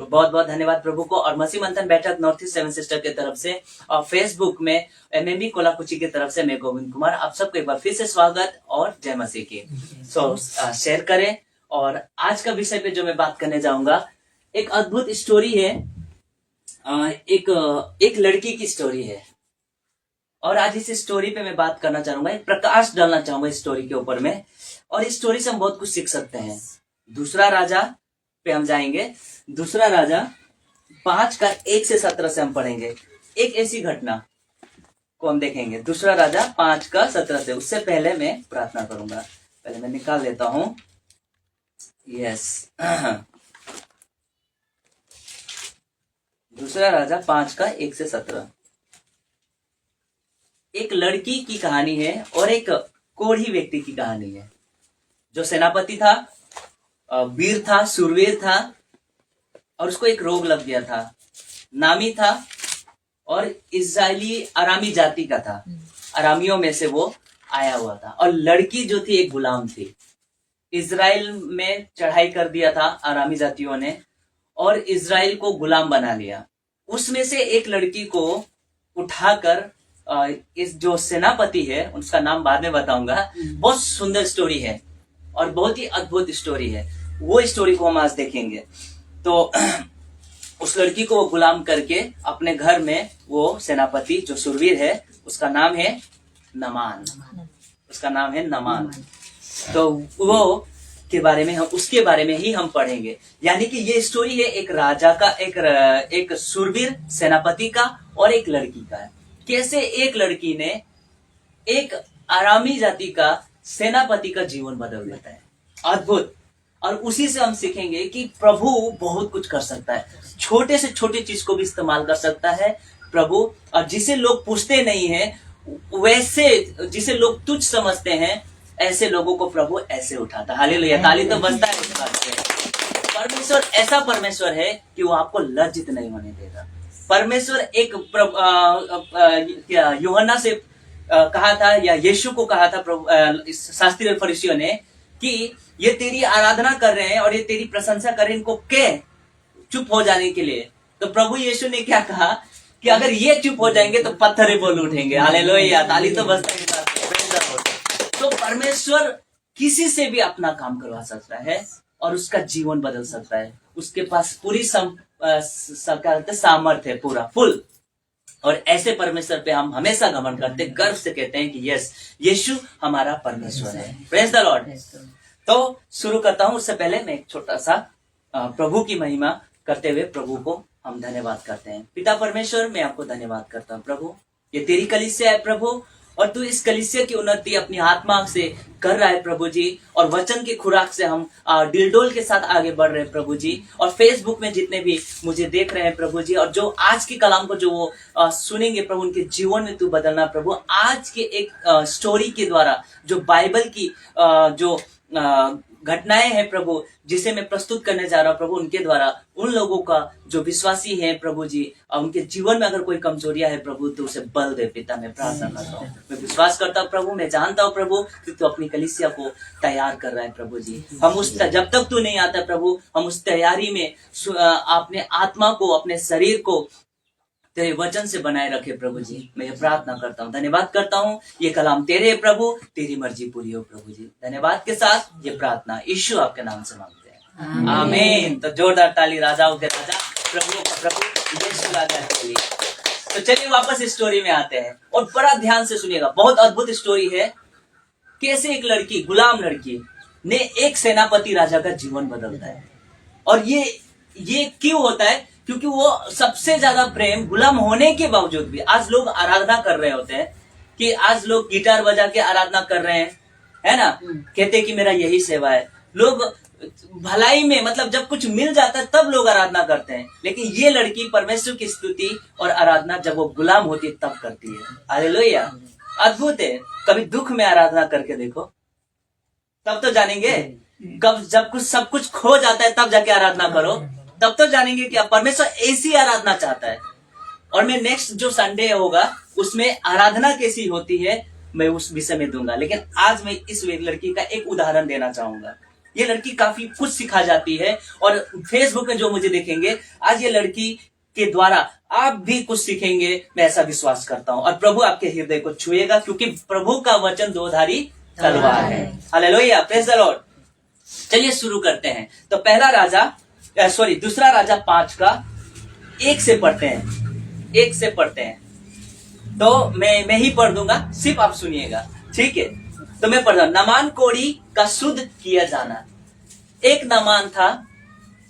बहुत बहुत धन्यवाद प्रभु को। और मसीह मंथन बैठक नॉर्थ ईस्ट सेवन सिस्टर की तरफ से और फेसबुक में एमएमबी कोलाकुची की तरफ से मैं गोविंद कुमार, आप सबको एक बार फिर से स्वागत और जय मसीह की। शेयर करें। और आज का विषय पे जो मैं बात करने जाऊंगा, एक अद्भुत स्टोरी है। एक लड़की की स्टोरी है और आज इस स्टोरी पे मैं बात करना चाहूंगा, एक प्रकाश डालना चाहूंगा इस स्टोरी के ऊपर में। और इस स्टोरी से हम बहुत कुछ सीख सकते हैं। दूसरा राजा पे हम जाएंगे। दूसरा राजा 5 का 1 से 17 से हम पढ़ेंगे। एक ऐसी घटना को हम देखेंगे, दूसरा राजा 5 का 17 से। उससे पहले मैं प्रार्थना करूंगा। पहले मैं निकाल लेता हूं। यस, दूसरा राजा 5 का 1 से 17। एक लड़की की कहानी है और एक कोढ़ी व्यक्ति की कहानी है, जो सेनापति था, वीर था, शूरवीर था, और उसको एक रोग लग गया था। नामी था और इस्राएली अरामी जाति का था। अरामियों में से वो आया हुआ था। और लड़की जो थी एक गुलाम थी। इजराइल में चढ़ाई कर दिया था अरामी जातियों ने और इजराइल को गुलाम बना लिया। उसमें से एक लड़की को उठाकर इस जो सेनापति है, उसका नाम बाद में बताऊंगा। बहुत सुंदर स्टोरी है और बहुत ही अद्भुत स्टोरी है। वो स्टोरी को हम आज देखेंगे। तो उस लड़की को वो गुलाम करके अपने घर में वो सेनापति जो शूरवीर है, उसका नाम है नमान। उसका नाम है नमान। तो वो के बारे में हम उसके बारे में ही हम पढ़ेंगे। यानी कि ये स्टोरी है एक राजा का, एक शूरवीर सेनापति का और एक लड़की का। कैसे एक लड़की ने एक आरामी जाति का सेनापति का जीवन बदल देता है। अद्भुत। और उसी से हम सीखेंगे कि प्रभु बहुत कुछ कर सकता है। छोटे से छोटी चीज को भी इस्तेमाल कर सकता है प्रभु। और जिसे लोग पूछते नहीं हैं, वैसे जिसे लोग तुच्छ समझते हैं, ऐसे लोगों को प्रभु ऐसे उठाता है। हालेलुया, ताली तो बजता है इस बात से। परमेश्वर ऐसा परमेश्वर है कि वो आपको लज्जित नहीं होने देगा। परमेश्वर एक यूहन्ना से कहा था, या यीशु को कहा था प्रभु शास्त्री और फरीसियों ने, कि ये तेरी आराधना कर रहे हैं और ये तेरी प्रशंसा कर रहे हैं, इनको कह चुप हो जाने के लिए। तो प्रभु यीशु ने क्या कहा कि अगर ये चुप हो जाएंगे तो पत्थर ही बोल उठेंगे। हालेलुया, ताली तो बजता है। तो परमेश्वर किसी से भी अपना काम करवा सकता है और उसका जीवन बदल सकता है। उसके पास पूरी सामर्थ्य है, पूरा फुल। और ऐसे परमेश्वर पे हम हमेशा घमंड करते, गर्व से कहते हैं कि यस, यीशु हमारा परमेश्वर है। Praise the Lord. तो शुरू करता हूं। उससे पहले मैं एक छोटा सा प्रभु की महिमा करते हुए प्रभु को हम धन्यवाद करते हैं। पिता परमेश्वर, मैं आपको धन्यवाद करता हूं प्रभु। ये तेरी कलीसिया है प्रभु, और तू इस कलीसिया की उन्नति अपनी आत्मा से कर रहा है प्रभु जी। और वचन की खुराक से हम डिलडोल के साथ आगे बढ़ रहे हैं प्रभु जी। और फेसबुक में जितने भी मुझे देख रहे हैं प्रभु जी, और जो आज की कलाम को जो वो सुनेंगे प्रभु, उनके जीवन में तू बदलना प्रभु। आज के एक स्टोरी के द्वारा जो बाइबल की जो घटनाएं हैं प्रभु, जिसे मैं प्रस्तुत करने जा रहा हूं प्रभु, उनके द्वारा उन लोगों का जो विश्वासी है प्रभु जी, उनके जीवन में अगर कोई कमजोरियां है प्रभु, तो उसे बल दे पिता। मैं प्रार्थना करता हूँ, मैं विश्वास करता हूँ प्रभु, मैं जानता हूँ प्रभु कि तू अपनी कलीसिया को तैयार कर रहा है प्रभु जी। हम उस जब तक तू नहीं आता प्रभु, हम उस तैयारी में अपने आत्मा को, अपने शरीर को तेरे वचन से बनाए रखे प्रभु जी। मैं ये प्रार्थना करता हूँ, धन्यवाद करता हूँ। ये कलाम तेरे प्रभु, तेरी मर्जी पूरी हो प्रभु जी। धन्यवाद के साथ ये प्रार्थना यीशु आपके नाम से मांगते हैं, आमीन। तो जोरदार ताली राजाओं के राजा, प्रभु का प्रभु यीशु राजा के लिए। तो चलिए वापस स्टोरी में आते हैं और बड़ा ध्यान से सुनिएगा। बहुत अद्भुत स्टोरी है। कैसे एक लड़की, गुलाम लड़की ने एक सेनापति राजा का जीवन बदलता है। और ये क्यों होता है? क्योंकि वो सबसे ज्यादा प्रेम, गुलाम होने के बावजूद भी, आज लोग आराधना कर रहे होते हैं कि आज लोग गिटार बजा के आराधना कर रहे हैं, है ना, कहते कि मेरा यही सेवा है। लोग भलाई में, मतलब जब कुछ मिल जाता है तब लोग आराधना करते हैं। लेकिन ये लड़की परमेश्वर की स्तुति और आराधना जब वो गुलाम होती है तब करती है। हालेलुया, अद्भुत है। कभी दुख में आराधना करके देखो, तब तो जानेंगे। कब जब कुछ सब कुछ खो जाता है तब जाके आराधना करो, तब तो जानेंगे कि परमेश्वर ऐसी आराधना चाहता है। और मैं नेक्स्ट जो संडे होगा उसमें आराधना कैसी होती है मैं उस विषय में दूंगा। लेकिन आज मैं इस लड़की का एक उदाहरण देना चाहूंगा। ये लड़की काफी कुछ सिखा जाती है, और फेसबुक में जो मुझे देखेंगे आज, ये लड़की के द्वारा आप भी कुछ सीखेंगे, मैं ऐसा विश्वास करता हूं। और प्रभु आपके हृदय को छुएगा, क्योंकि प्रभु का वचन दोधारी तलवार है। Hallelujah, praise the Lord. चलिए शुरू करते हैं। तो दूसरा राजा 5 का 1 से पढ़ते हैं, 1 से पढ़ते हैं। तो मैं ही पढ़ दूंगा, सिर्फ आप सुनिएगा, ठीक है? तो मैं पढ़ रहा हूं। नामान कोढ़ी का शुद्ध किया जाना। एक नामान था,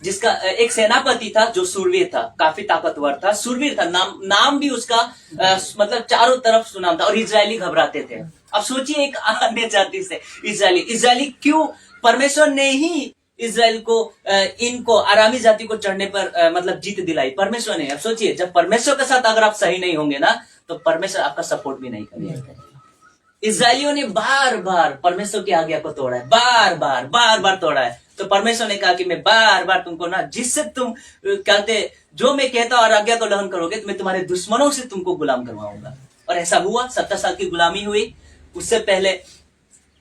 जिसका एक सेनापति था जो सूरवीर था, काफी ताकतवर था, सूरवीर था, नाम भी उसका मतलब चारों तरफ सुनाम था, और इजरायली घबराते थे। अब सोचिए, एक अन्य जाति से इजरायली क्यों, परमेश्वर ने ही इजराइल को इनको आरामी जाति को चढ़ने पर मतलब जीत दिलाई, परमेश्वर ने। अब सोचिए, जब परमेश्वर के साथ अगर आप सही नहीं होंगे ना, तो परमेश्वर आपका सपोर्ट भी नहीं करेगा। इजरायलियों ने बार बार परमेश्वर की आज्ञा को तोड़ा है, बार बार तोड़ा है। तो परमेश्वर ने कहा कि मैं बार बार तुमको ना, जिससे तुम कहते जो मैं कहता और आज्ञा को उल्लंघन करोगे, तो मैं तुम्हारे दुश्मनों से तुमको गुलाम करवाऊंगा। और ऐसा हुआ, 70 साल की गुलामी हुई। उससे पहले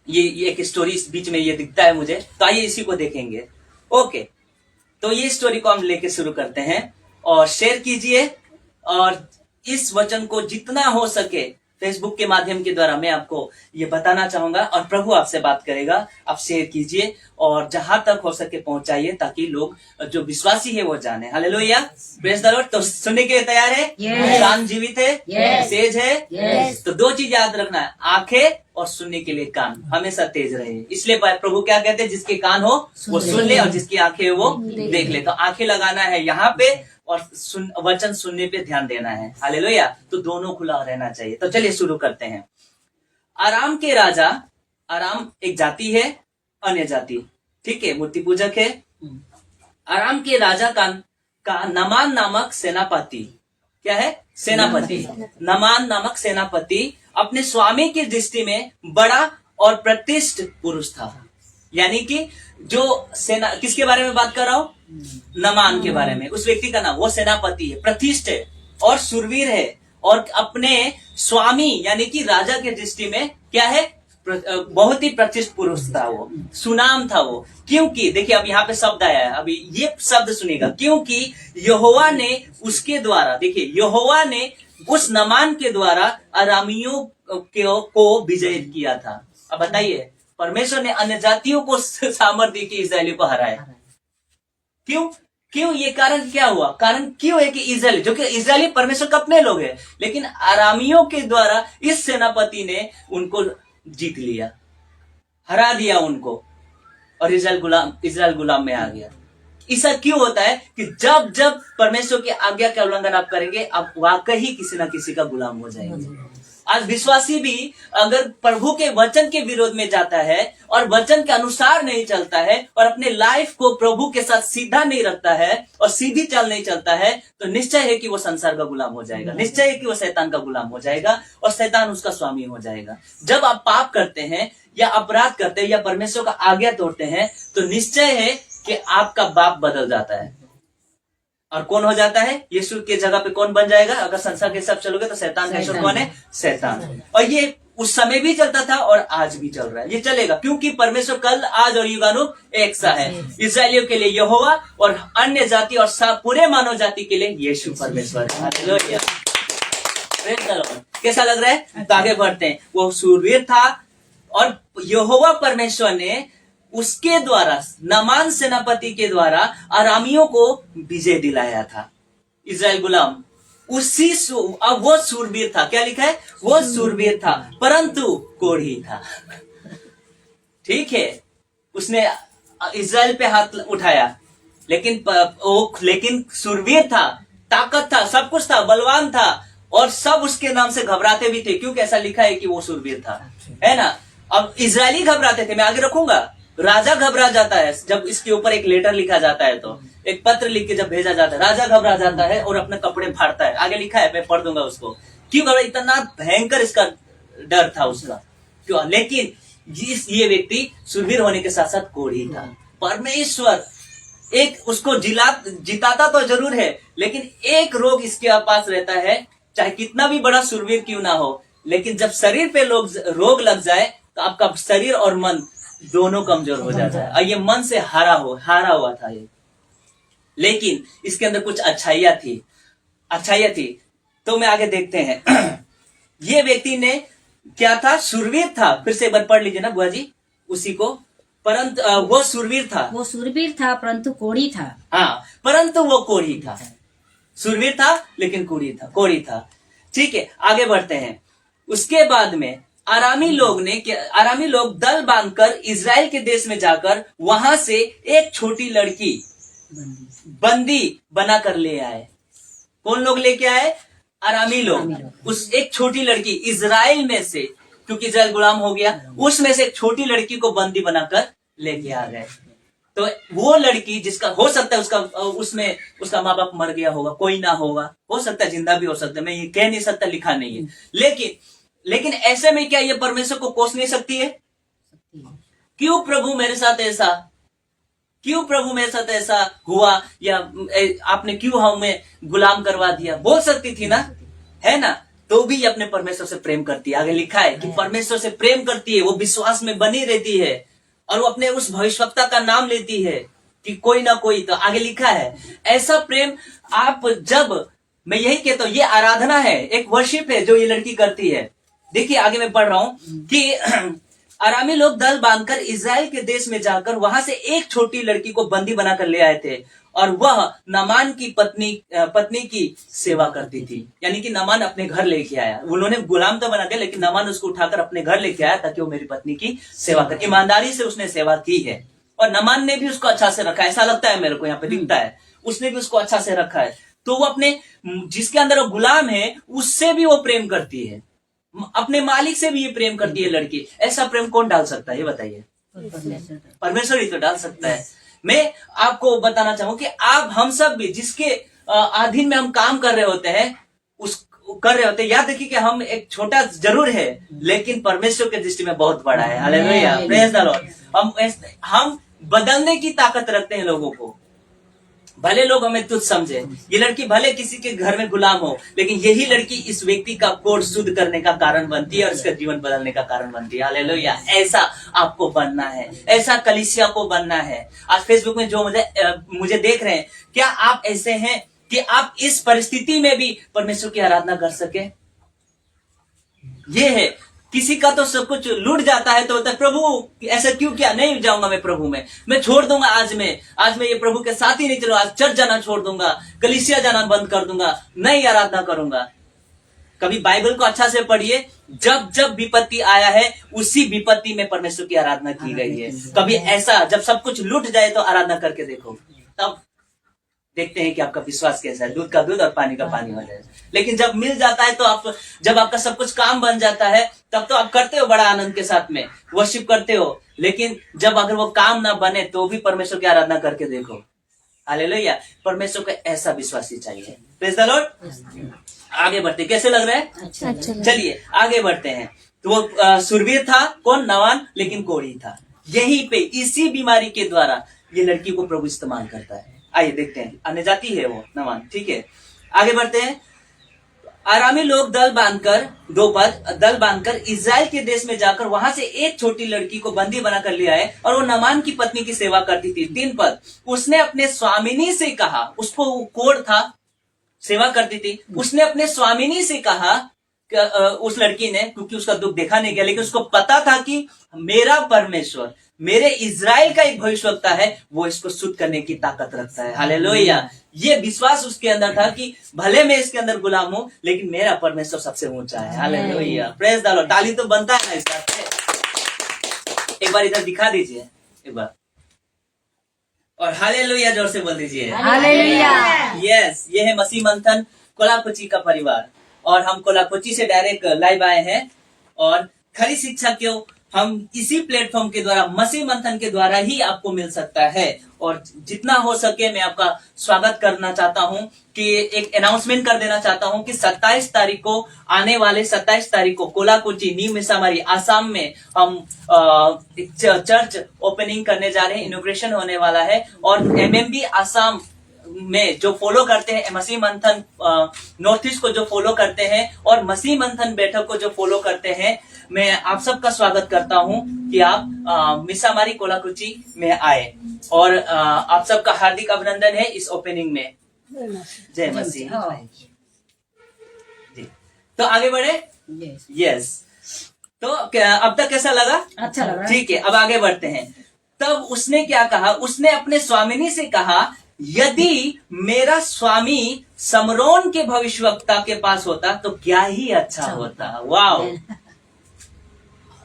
ये एक स्टोरी इस बीच में ये दिखता है मुझे, तो आइए इसी को देखेंगे। ओके, तो ये स्टोरी को हम लेके शुरू करते हैं, और शेयर कीजिए, और इस वचन को जितना हो सके फेसबुक के माध्यम के द्वारा मैं आपको ये बताना चाहूंगा, और प्रभु आपसे बात करेगा। आप शेयर कीजिए और जहां तक हो सके पहुंचाइए, ताकि लोग जो विश्वासी है वो जाने। Hallelujah, praise the Lord. तो सुनने के लिए तैयार है? कान जीवित है, तेज है। तो 2 चीज याद रखना है, आंखें और सुनने के लिए कान हमेशा तेज रहे। इसलिए प्रभु क्या कहते हैं, जिसके कान हो वो सुन ले, और जिसकी आंखें हो वो देख ले। तो आंखें लगाना है यहाँ पे, और वचन सुनने पे ध्यान देना है। हालेलुया। तो दोनों खुला रहना चाहिए। तो चलिए शुरू करते हैं। आराम के राजा, आराम एक जाति है, अन्य जाति, ठीक है, मूर्ति पूजक है। आराम के राजा का नमान नामक सेनापति, क्या है? सेनापति। नमान नामक सेनापति अपने स्वामी की दृष्टि में बड़ा और प्रतिष्ठित पुरुष था। यानी कि जो सेना, किसके बारे में बात कर रहा हूं? नमान के बारे में। उस व्यक्ति का नाम, वो सेनापति है, प्रतिष्ठित है और शूरवीर है, और अपने स्वामी यानी कि राजा के दृष्टि में क्या है? बहुत ही प्रतिष्ठित पुरुष था वो, सुनाम था वो। क्योंकि देखिए, अब यहाँ पे शब्द आया है, अभी ये शब्द सुनिएगा। क्योंकि यहोवा ने उसके द्वारा, देखिए, यहोवा ने उस नमान के द्वारा अरामियों को विजय किया था। अब बताइए, परमेश्वर ने अन्य जातियों को सामर्थ्य की इजरायलियों को हराया। क्यों? ये कारण क्या हुआ? कारण क्यों है कि इजरायली, जो कि इजरायली परमेश्वर के अपने लोग हैं, लेकिन आरामियों के द्वारा इस सेनापति ने उनको जीत लिया, हरा दिया उनको, और इजराइल गुलाम में आ गया। ऐसा क्यों होता है कि जब जब परमेश्वर की आज्ञा का उल्लंघन आप करेंगे, आप वाकई किसी ना किसी का गुलाम हो जाएंगे। आज विश्वासी भी अगर प्रभु के वचन के विरोध में जाता है और वचन के अनुसार नहीं चलता है, और अपने लाइफ को प्रभु के साथ सीधा नहीं रखता है और सीधी चाल नहीं चलता है, तो निश्चय है कि वो संसार का गुलाम हो जाएगा, निश्चय है कि वो शैतान का गुलाम हो जाएगा, और शैतान उसका स्वामी हो जाएगा। जब आप पाप करते हैं या अपराध करते हैं या परमेश्वर का आज्ञा तोड़ते हैं, तो निश्चय है कि आपका बाप बदल जाता है। और कौन हो जाता है? यीशु के जगह पे कौन बन जाएगा? अगर संसार के सब चलोगे तो शैतान का ईश्वर कौन है? शैतान। और ये उस समय भी चलता था और आज भी चल रहा है, ये चलेगा, क्योंकि परमेश्वर कल, आज और युगानुग एक सा है। इस्राएलियों के लिए यहोवा, और अन्य जाति और पूरे मानव जाति के लिए यीशु परमेश्वर। कैसा लग रहा है? तो आगे बढ़ते हैं। वो शूरवीर था, और यहोवा परमेश्वर ने उसके द्वारा, नमान सेनापति के द्वारा अरामियों को विजय दिलाया था। इजराइल गुलाम, अब वो शूरवीर था। क्या लिखा है? वो शूरवीर था, परंतु कोढ़ी था। ठीक है, उसने इजराइल पे हाथ उठाया, लेकिन शूरवीर था, ताकत था, सब कुछ था, बलवान था, और सब उसके नाम से घबराते भी थे, क्योंकि ऐसा लिखा है कि वो शूरवीर था, है ना। अब इजरायली घबराते थे, मैं आगे रखूंगा। राजा घबरा जाता है जब इसके ऊपर एक लेटर लिखा जाता है, तो एक पत्र लिख के जब भेजा जाता है, राजा घबरा जाता है और अपने कपड़े फाड़ता है। आगे लिखा है, मैं पढ़ दूंगा उसको। क्यों घबरा? इतना भयंकर इसका डर था उसका, क्यों? लेकिन ये व्यक्ति शूरवीर होने के साथ साथ कोढ़ी था। परमेश्वर एक उसको जिताता तो जरूर है, लेकिन एक रोग इसके पास रहता है, चाहे कितना भी बड़ा शूरवीर क्यों ना हो, लेकिन जब शरीर पे रोग लग जाए, तो आपका शरीर और मन दोनों कमजोर हो जाता है। और ये मन से हारा हुआ था ये, लेकिन इसके अंदर कुछ अच्छाइयां थी। तो मैं आगे देखते हैं। ये व्यक्ति ने क्या था? शूरवीर था। फिर से एक बार पढ़ लीजिए ना बुआ जी उसी को। परंतु वो शूरवीर था परंतु कोढ़ी था। हाँ, परंतु वो कोढ़ी था। शूरवीर था लेकिन कोढ़ी था। ठीक है, आगे बढ़ते हैं। उसके बाद में आरामी लोग दल बांधकर इजराइल के देश में जाकर वहां से एक छोटी लड़की बंदी बनाकर ले आए। कौन लोग लेके आए? आरामी लोग। उस एक छोटी लड़की इजराइल में से, क्योंकि इजराइल गुलाम हो गया, उसमें से एक छोटी लड़की को बंदी बनाकर लेके आ गए। तो वो लड़की जिसका हो सकता है उसमें उसका माँ बाप मर गया होगा, कोई ना होगा, हो सकता है जिंदा भी हो सकता है, मैं ये कह नहीं सकता, लिखा नहीं है। लेकिन ऐसे में क्या ये परमेश्वर को कोस नहीं सकती है? क्यों प्रभु मेरे साथ ऐसा हुआ, या आपने क्यों हमें गुलाम करवा दिया? बोल सकती थी ना, है ना? तो भी अपने परमेश्वर से प्रेम करती है। आगे लिखा है कि परमेश्वर से प्रेम करती है, वो विश्वास में बनी रहती है और वो अपने उस भविष्यवक्ता का नाम लेती है कि कोई ना कोई। तो आगे लिखा है ऐसा प्रेम आप जब, मैं यही कहता हूं, ये आराधना है, एक वर्शिप है जो ये लड़की करती है। देखिए आगे मैं पढ़ रहा हूं कि आरामी लोग दल बांधकर इजराइल के देश में जाकर वहां से एक छोटी लड़की को बंदी बनाकर ले आए थे और वह नामान की पत्नी की सेवा करती थी। यानी कि नामान अपने घर लेके आया। उन्होंने गुलाम तो बना दिया, लेकिन नामान उसको उठाकर अपने घर लेके आया ताकि वो मेरी पत्नी की सेवा करे। ईमानदारी से उसने सेवा की है और नामान ने भी उसको अच्छा से रखा है। ऐसा लगता है मेरे को, यहाँ पे दिखता है उसने भी उसको अच्छा से रखा है। तो वो अपने जिसके अंदर वो गुलाम है उससे भी वो प्रेम करती है, अपने मालिक से भी ये प्रेम करती है लड़की। ऐसा प्रेम कौन डाल सकता है ये बताइए? परमेश्वर ही तो डाल सकता है। मैं आपको बताना चाहूं कि आप हम सब भी जिसके अधीन में हम काम कर रहे होते हैं, याद रखिए कि हम एक छोटा जरूर है लेकिन परमेश्वर के दृष्टि में बहुत बड़ा है। Hallelujah, praise the Lord. हम बदलने की ताकत रखते हैं लोगों को। भले लोग हमें तुच्छ समझे, ये लड़की भले किसी के घर में गुलाम हो, लेकिन यही लड़की इस व्यक्ति का कोड शुद्ध करने का कारण बनती है और इसका जीवन बदलने का कारण बनती है। हालेलुया, ऐसा आपको बनना है, ऐसा कलीसिया को बनना है। आज फेसबुक में जो मुझे देख रहे हैं, क्या आप ऐसे हैं कि आप इस परिस्थिति में भी परमेश्वर की आराधना कर सके? ये है, किसी का तो सब कुछ लूट जाता है तो होता है प्रभु ऐसा क्यों किया, नहीं जाऊंगा मैं प्रभु में, मैं छोड़ दूंगा, आज मैं ये प्रभु के साथ ही नहीं चलूंगा, आज चर्च जाना छोड़ दूंगा, कलीसिया जाना बंद कर दूंगा, नहीं आराधना करूंगा। कभी बाइबल को अच्छा से पढ़िए, जब जब विपत्ति आया है उसी विपत्ति में परमेश्वर की आराधना की गई है। कभी ऐसा जब सब कुछ लूट जाए तो आराधना करके देखो, तब देखते हैं कि आपका विश्वास कैसा है। दूध का दूध और पानी का पानी हो जाए। लेकिन जब मिल जाता है तो जब आपका सब कुछ काम बन जाता है तब तो आप करते हो बड़ा आनंद के साथ में, वर्शिप करते हो। लेकिन जब अगर वो काम ना बने तो भी परमेश्वर की आराधना करके देखो। हालेलुया, परमेश्वर को ऐसा विश्वास ही चाहिए। Praise the Lord. आगे बढ़ते, कैसे लग रहा है? अच्छा। चलिए आगे बढ़ते हैं। तो वो सुरवीर था, कौन? नवान, लेकिन कोढ़ी था। यहीं पे इसी बीमारी के द्वारा ये लड़की को प्रभु इस्तेमाल करता है। आइए देखते हैं, अन्य जाति है वो नवान। ठीक है, आगे बढ़ते हैं। आरामी लोग दल बांधकर इजराइल के देश में जाकर वहां से एक छोटी लड़की को बंदी बनाकर ले आए और वो नामान की पत्नी की सेवा करती थी। 3 पद, उसने अपने स्वामिनी से कहा, उसको कोढ़ था, सेवा करती थी, उसने अपने स्वामिनी से कहा, उस लड़की ने, क्योंकि उसका दुख देखा नहीं गया, लेकिन उसको पता था कि मेरा परमेश्वर मेरे इजराइल का एक भविष्यवक्ता है, वो इसको शुद्ध करने की ताकत रखता है। हालेलुया, ये विश्वास उसके अंदर था कि भले मैं इसके अंदर गुलाम हूं लेकिन मेरा परमेश्वर सबसे ऊंचा है। Hallelujah, praise the Lord. ताली तो बनता है ना इस बात पे। एक बार इधर दिखा दीजिए एक बार, और हालेलुया जोर से बोल दीजिए हालेलुया। यस, ये है मसीह मंथन कोलाकुची का परिवार और हम कोलाकुची से डायरेक्ट लाइव आए हैं। और खरी शिक्षा क्यों हम इसी प्लेटफॉर्म के द्वारा, मसीह मंथन के द्वारा ही आपको मिल सकता है। और जितना हो सके मैं आपका स्वागत करना चाहता हूं कि एक अनाउंसमेंट कर देना चाहता हूं कि 27 तारीख को, आने वाले 27 तारीख को कोलाकुची न्यू मिसामारी आसाम में हम एक चर्च ओपनिंग करने जा रहे हैं, इनॉग्रेशन होने वाला है। और एमएमबी आसाम में जो फॉलो करते हैं, मसीह मंथन नॉर्थ ईस्ट को जो फॉलो करते हैं और मसीह मंथन बैठक को जो फॉलो करते हैं, मैं आप सबका स्वागत करता हूं कि आप मिसामारी कोलाकुची में आए और आप सबका हार्दिक अभिनंदन है इस ओपनिंग में। जय मसीह जी। तो आगे बढ़े। यस तो अब तक कैसा लगा? अच्छा लगा। ठीक है, अब आगे बढ़ते हैं। तब उसने क्या कहा? उसने अपने स्वामिनी से कहा, यदि मेरा स्वामी समरोन के भविष्यवक्ता के पास होता तो क्या ही अच्छा होता। वाह,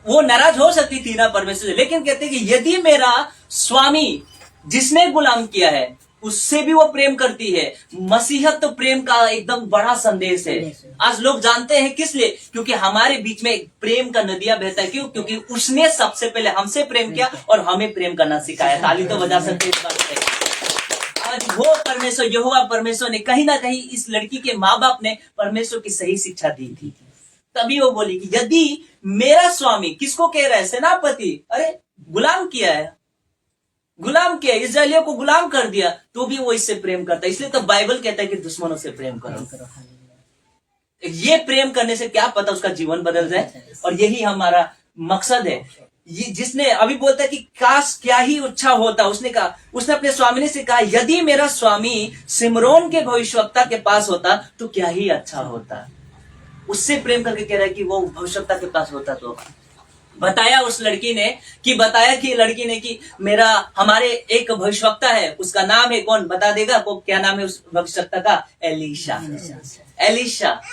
वो नाराज हो सकती थी ना परमेश्वर से, लेकिन कहते कि यदि मेरा स्वामी जिसने गुलाम किया है उससे भी वो प्रेम करती है। मसीहत तो प्रेम का एकदम बड़ा संदेश है। आज लोग जानते हैं किस लिए? क्योंकि हमारे बीच में प्रेम का नदियां बहता है। क्यों? क्योंकि उसने सबसे पहले हमसे प्रेम किया और हमें प्रेम करना सिखाया। ताली तो बजा सकते हैं इस बात पे। आज वो परमेश्वर, यहोवा परमेश्वर ने कहीं ना कहीं इस लड़की के माँ बाप ने परमेश्वर की सही शिक्षा दी थी। तभी वो बोली कि यदि मेरा स्वामी, किसको कह रहा है? सेनापति। अरे गुलाम किया है, गुलाम किया, इस्राएलियों को गुलाम कर दिया, तो भी वो इससे प्रेम करता है। इसलिए तो बाइबल कहता है कि दुश्मनों से प्रेम करो। ये प्रेम करने से क्या पता उसका जीवन बदल जाए, और यही हमारा मकसद है। ये जिसने अभी बोलता है कि काश क्या ही अच्छा होता, उसने कहा, उसने अपने स्वामी से कहा, यदि मेरा स्वामी सिमरोन के भविष्यवक्ता के पास होता तो क्या ही अच्छा होता। उससे प्रेम करके कह रहा है कि वो भविष्यवक्ता के पास होता। तो बताया उस लड़की ने कि मेरा, हमारे एक भविष्यवक्ता है, उसका नाम है, कौन बता देगा को क्या नाम है उस भविष्यवक्ता का? एलीशा।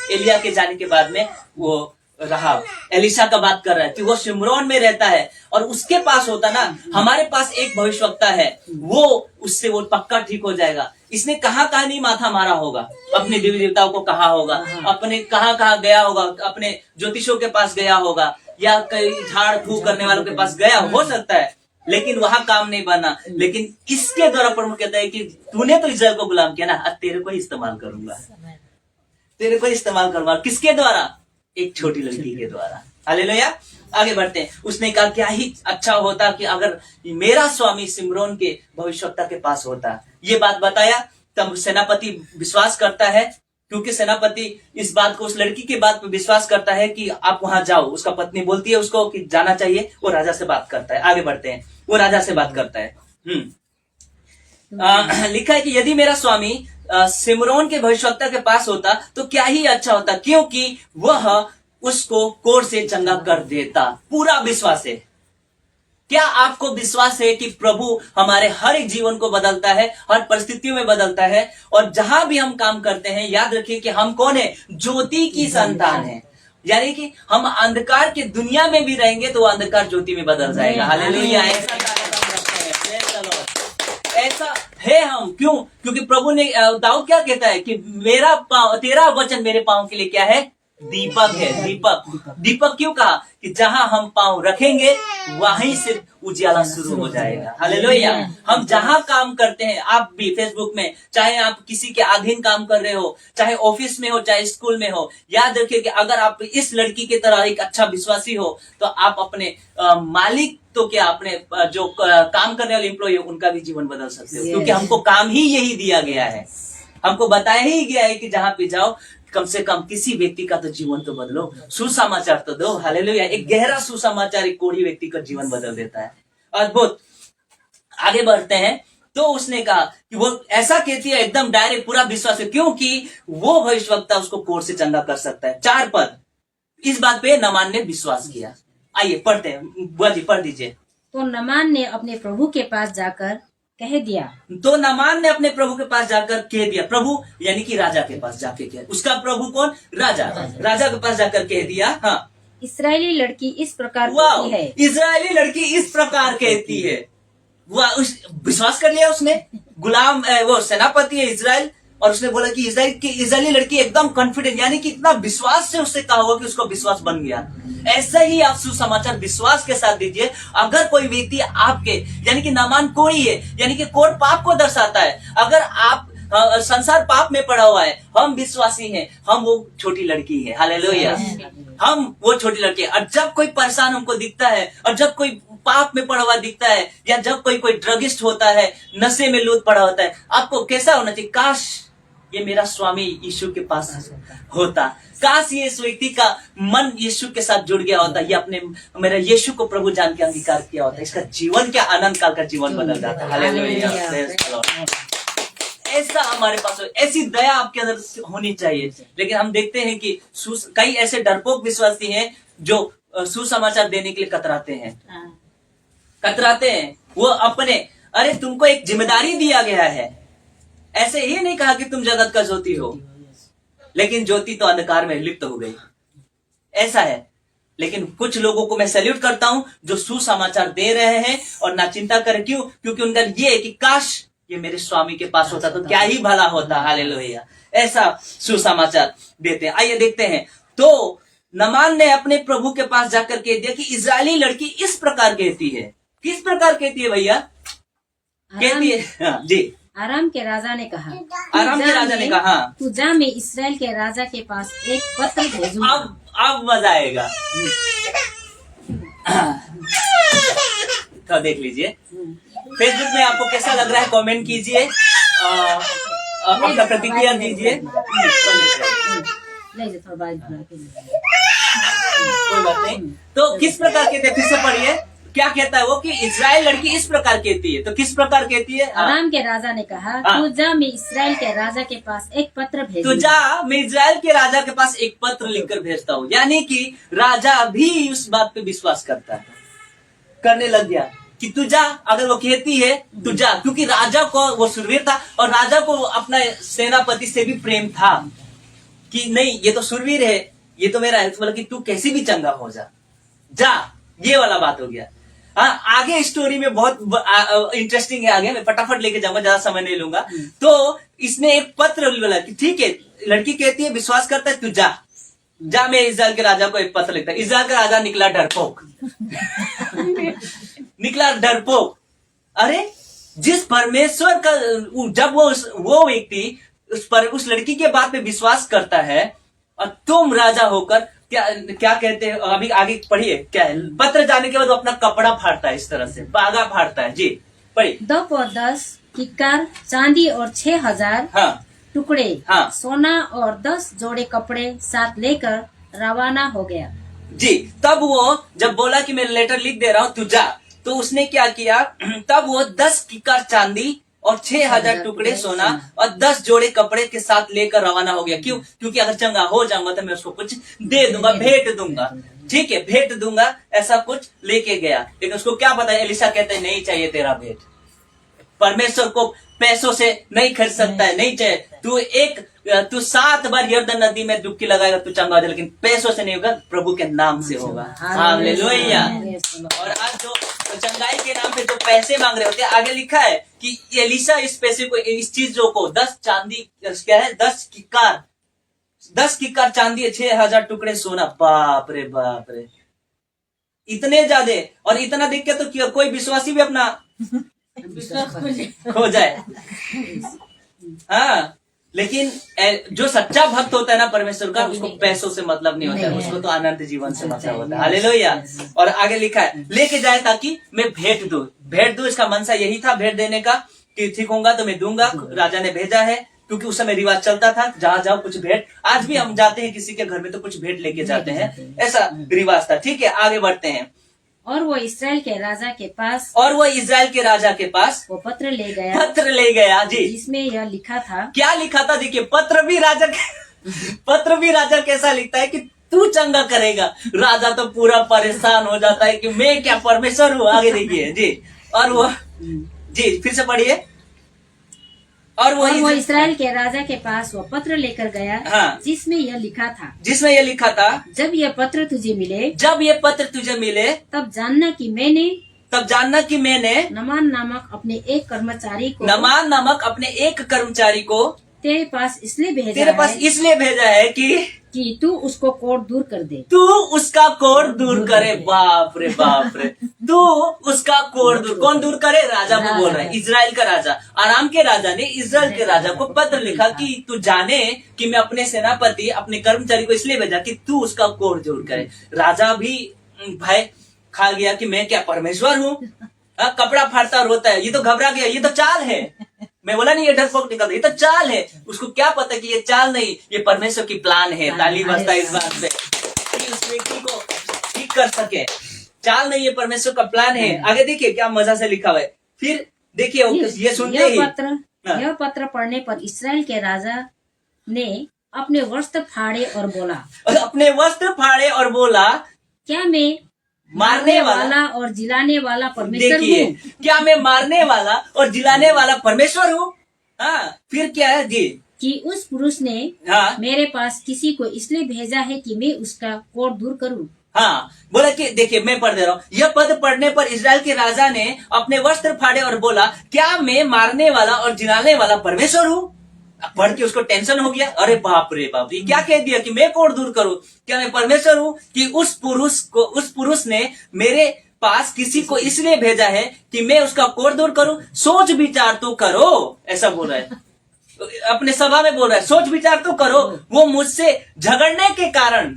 एलिया के जाने के बाद में वो रहा एलीशा का बात कर रहा है कि वो सिमरोन में रहता है और उसके पास होता ना, हमारे पास एक भविष्यवक्ता है, वो उससे वो पक्का ठीक हो जाएगा। इसने कहाँ नहीं माथा मारा होगा, अपने देवी देवताओं को कहा होगा, अपने कहाँ गया होगा, अपने ज्योतिषों के पास गया होगा, या कई झाड़ फूक करने वालों के पास गया हो सकता है, लेकिन वहां काम नहीं बना। लेकिन इसके द्वारा प्रभु कहता है कि तूने तो इस्राएल को गुलाम किया ना, अब तेरे को ही इस्तेमाल करूंगा, तेरे को इस्तेमाल करूंगा। किसके द्वारा? एक छोटी लड़की के द्वारा। हालेलुया। आगे बढ़ते हैं। उसने कहा क्या ही अच्छा होता कि अगर मेरा स्वामी सिमरोन के भविष्यवक्ता के पास होता। ये बात बताया, तब सेनापति विश्वास करता है, क्योंकि सेनापति इस बात को, उस लड़की की बात पर विश्वास करता है कि आप वहां जाओ। उसका पत्नी बोलती है उसको कि जाना चाहिए। वो राजा से बात करता है। आगे बढ़ते हैं। वो राजा से बात करता है। लिखा है कि यदि मेरा स्वामी सिमरोन के भविष्यवक्ता के पास होता तो क्या ही अच्छा होता, क्योंकि वह उसको कोर से चंगा कर देता। पूरा विश्वास है। क्या आपको विश्वास है कि प्रभु हमारे हर एक जीवन को बदलता है, हर परिस्थितियों में बदलता है, और जहां भी हम काम करते हैं याद रखिए कि हम कौन है? ज्योति की संतान है। यानी कि हम अंधकार की दुनिया में भी रहेंगे तो अंधकार ज्योति में बदल जाएगा। हालेलुया। ऐसा है हम। क्यों? क्योंकि प्रभु ने, दाऊद क्या कहता है कि मेरा पांव, तेरा वचन मेरे पांव के लिए क्या है? दीपक है। दीपक क्यों कहा? कि जहां हम पांव रखेंगे वहीं से उजियाला शुरू हो जाएगा। हालेलुया। हम जहां काम करते हैं, आप भी फेसबुक में, चाहे आप किसी के अधीन काम कर रहे हो, चाहे ऑफिस में हो, चाहे स्कूल में हो, याद रखिए कि अगर आप इस लड़की की तरह एक अच्छा विश्वासी हो तो आप अपने मालिक तो क्या, अपने जो काम करने वाले एम्प्लॉय हो उनका भी जीवन बदल सकते हो। क्योंकि हमको काम ही यही दिया गया है, हमको बताया ही गया है कि जहां पे जाओ कम से कम किसी व्यक्ति का तो जीवन तो बदलो, सुसमाचार तो दो। हालेलुया। एक गहरा सुसमाचार एक कोढ़ी व्यक्ति का जीवन बदल देता है। अद्भुत। आगे बढ़ते हैं। तो उसने कहा कि वो ऐसा कहती है, एकदम डायरेक्ट, पूरा विश्वास है, क्योंकि वो भविष्यवक्ता उसको कोढ़ से चंगा कर सकता है। 4 पद। इस बात पे नामान ने विश्वास किया। आइए पढ़ते हैं। बुआ जी पढ़ दीजिए। तो नामान ने अपने प्रभु के पास जाकर कह दिया। तो नामान ने अपने प्रभु के पास जाकर कह दिया। प्रभु यानी कि राजा के पास जाके कह, उसका प्रभु कौन? राजा के पास जाकर कह दिया। हाँ, इस्राएली लड़की इस प्रकार कहती है। इस्राएली लड़की इस प्रकार कहती है। वह विश्वास कर लिया उसने। गुलाम, वो सेनापति है इस्राएल, और उसने बोला कि इस्राएली लड़की एकदम कॉन्फिडेंट, यानी कि इतना विश्वास से उससे कहा होगा कि उसको विश्वास बन गया। ऐसा ही आप सुसमाचार विश्वास के साथ दीजिए। अगर कोई व्यक्ति आपके, यानी कि नामान कोढ़ी है, यानी कि कोढ़ पाप को दर्शाता है। अगर आप संसार पाप में पड़ा हुआ है, हम विश्वासी हैं, हम वो छोटी लड़की है। हालेलुया। हम वो छोटी लड़की है। और जब कोई परेशान हमको दिखता है, और जब कोई पाप में पड़ा हुआ दिखता है, या जब कोई ड्रगिस्ट होता है, नशे में लूट पड़ा होता है, आपको कैसा होना चाहिए? काश ये मेरा स्वामी यीशु के पास होता, काश ये इस व्यक्ति का मन यीशु के साथ जुड़ गया होता, ये अपने मेरा यीशु को प्रभु जान के अंगीकार किया होता, इसका जीवन क्या अनंत काल का जीवन बदल जाता। Hallelujah, praise the Lord. ऐसा हमारे पास हो, ऐसी दया आपके अंदर होनी चाहिए। लेकिन हम देखते हैं कि कई ऐसे डरपोक विश्वासी हैं जो सुसमाचार देने के लिए कतराते हैं। वो अपने, अरे तुमको एक जिम्मेदारी दिया गया है, ऐसे ही नहीं कहा कि तुम जगत का ज्योति हो, लेकिन ज्योति तो अंधकार में लिप्त हो गई, ऐसा है। लेकिन कुछ लोगों को मैं सैल्यूट करता हूं जो सुसमाचार दे रहे हैं और ना चिंता करें। क्यों? क्योंकि उनका ये है कि काश ये मेरे स्वामी के पास होता तो क्या ही भला होता। हालेलुया, ऐसा सुसमाचार देते हैं। आइए देखते हैं। तो नमान ने अपने प्रभु के पास जाकर कह दिया कि इजरायली लड़की इस प्रकार कहती है। किस प्रकार कहती है भैया? कहती है, हाँ, जी, आराम के राजा ने कहा, आराम के राजा ने कहा, तू जा, मैं इसराइल के राजा के पास एक पत्र भेजूंगा। अब मजा आएगा। तो देख लीजिए फेसबुक में आपको कैसा लग रहा है, कमेंट कीजिए, अपना प्रतिक्रिया दीजिए। कोई बात नहीं। तो किस प्रकार कहते हैं, फिर से पढ़िए, क्या कहता है वो कि इजराइल लड़की इस प्रकार कहती है। तो किस प्रकार कहती है? आराम के राजा ने कहा, तू जा, मैं इसराइल के राजा के पास एक पत्र भेजूंगा। तू जा, मैं इजराइल के राजा के पास एक पत्र लिखकर भेजता हूँ। यानी कि राजा भी उस बात पे विश्वास करने लग गया कि तू जा। अगर वो कहती है तू जा, क्योंकि राजा को वो शूरवीर था और राजा को अपना सेनापति से भी प्रेम था कि नहीं, ये तो शूरवीर है, ये तो मेरा है, मतलब कि तू कैसे भी चंगा हो जा, ये वाला बात हो गया। हाँ, आगे स्टोरी में बहुत इंटरेस्टिंग है, आगे मैं फटाफट लेके जाऊंगा, ज्यादा समय नहीं लूंगा। तो इसने एक पत्र बोला कि ठीक है, लड़की कहती है, विश्वास करता है, तू जा, मैं इजराइल के राजा को एक पत्र लिखता। इजराइल का राजा निकला डरपोक। निकला डरपोक। अरे जिस परमेश्वर का, जब वो व्यक्ति उस लड़की के बात पे विश्वास करता है और तुम राजा होकर क्या कहते हैं, अभी आगे पढ़िए क्या है। पत्र जाने के बाद वो अपना कपड़ा फाड़ता है, इस तरह से बागा फाड़ता है। जी पढ़िए। 10 और 10 किक्कार चांदी और 6000 टुकड़े सोना और 10 जोड़े कपड़े साथ लेकर रवाना हो गया। जी, तब वो जब बोला कि मैं लेटर लिख दे रहा हूँ, तू जा, तो उसने क्या किया, तब वो 10 किक्कार चांदी और 6000 टुकड़े सोना और 10 जोड़े कपड़े के साथ लेकर रवाना हो गया। क्यों? क्योंकि अगर चंगा हो जाऊंगा तो मैं उसको कुछ दे दूंगा, भेंट दूंगा। ठीक है, भेंट दूंगा, ऐसा कुछ लेके गया। लेकिन उसको क्या पता है, एलिशा कहते हैं नहीं चाहिए तेरा भेंट, परमेश्वर को पैसों से नहीं खरीद सकता है, नहीं चाहिए। तू 7 बार यर्दन नदी में डुबकी लगाएगा, तू चंगा हो जाएगा, लेकिन पैसों से नहीं होगा, प्रभु के नाम से होगा। हालेलुया। और आज जो चंगाई के नाम पे जो पैसे मांग रहे होते हैं, आगे लिखा है कि एलिशा इस पैसे को, इस चीजों को 10 चांदी, क्या है, 10 किक्कार चांदी, 6000 टुकड़े सोना। बाप रे बाप रे, इतने ज्यादा। और इतना देख के तो कोई विश्वासी भी अपना खो जाए। हाँ, लेकिन जो सच्चा भक्त होता है ना परमेश्वर का, उसको पैसों से मतलब नहीं होता है, उसको तो अनंत जीवन से मतलब होता है। हालेलुया। और आगे लिखा है, लेके जाए ताकि मैं भेंट दूं। इसका मनसा यही था, भेंट देने का, कि ठीक होगा तो मैं दूंगा। राजा ने भेजा है, क्योंकि उस समय रिवाज चलता था, जहां जाओ कुछ भेंट। आज भी हम जाते हैं किसी के घर में तो कुछ भेंट लेके जाते हैं, ऐसा रिवाज था। ठीक है, आगे बढ़ते हैं। और वो इस्राएल के राजा के पास वो पत्र ले गया, जी, जिसमें यह लिखा था। क्या लिखा था? देखिए, पत्र भी राजा कैसा लिखता है कि तू चंगा करेगा। राजा तो पूरा परेशान हो जाता है कि मैं क्या परमेश्वर हूँ। आगे देखिए जी, और वो, जी फिर से पढ़िए। और वो इस्राएल के राजा के पास वो पत्र लेकर गया, जिसमें यह लिखा था, जब ये पत्र तुझे मिले, तब जानना कि मैंने नमान नामक अपने एक कर्मचारी को तेरे पास इसलिए भेजा है कि तू उसको कोढ़ दूर कर दे। तू उसका कोढ़ दूर करे। बाप रे बाप रे, तू उसका कोढ़ दूर, कौन दूर करे? राजा को बोल रहा है, इजराइल का राजा। आराम के राजा ने इजराइल के राजा को पत्र लिखा कि तू जाने कि मैं अपने सेनापति, अपने कर्मचारी को इसलिए भेजा कि तू उसका कोढ़ दूर करे। राजा भी भाई खा गया कि मैं क्या परमेश्वर हूँ, कपड़ा फाड़ता और रोता है, ये तो घबरा गया, ये तो चाल है। मैं बोला नहीं ये डरपोक निकलता, ये तो चाल है। उसको क्या पता कि ये चाल नहीं, ये परमेश्वर की प्लान है। ताली बजता इस बात पे कि उस व्यक्ति को ठीक कर सके। चाल नहीं, ये परमेश्वर का प्लान है। आगे देखिए क्या मजा से लिखा हुआ है। फिर देखिए ये सुनते ही यह पत्र पढ़ने पर इस्राएल के राजा ने अपने वस्त्र फाड़े और बोला, अपने वस्त्र फाड़े और बोला, क्या मैं मारने वाला और जिलाने वाला परमेश्वर हूँ? क्या मैं मारने वाला और जिलाने वाला परमेश्वर हूँ? हाँ, फिर क्या है जी, कि उस पुरुष ने मेरे पास किसी को इसलिए भेजा है कि मैं उसका कोट दूर करूँ। हाँ, बोला कि देखिए मैं पढ़ दे रहा हूँ। यह पद पढ़ने पर इस्राएल के राजा ने अपने वस्त्र फाड़े और बोला, क्या मैं मारने वाला और जिलाने वाला परमेश्वर हूँ? पढ़ के उसको टेंशन हो गया, अरे बाप रे बाप, ये क्या कह दिया कि मैं कोट दूर करूं? क्या मैं परमेश्वर हूं? कि उस पुरुष ने मेरे पास किसी को इसलिए भेजा है कि मैं उसका कोट दूर करूं? सोच विचार तो करो, ऐसा बोल रहा है। अपने सभा में बोल रहा है, सोच विचार तो करो। वो मुझसे झगड़ने के कारण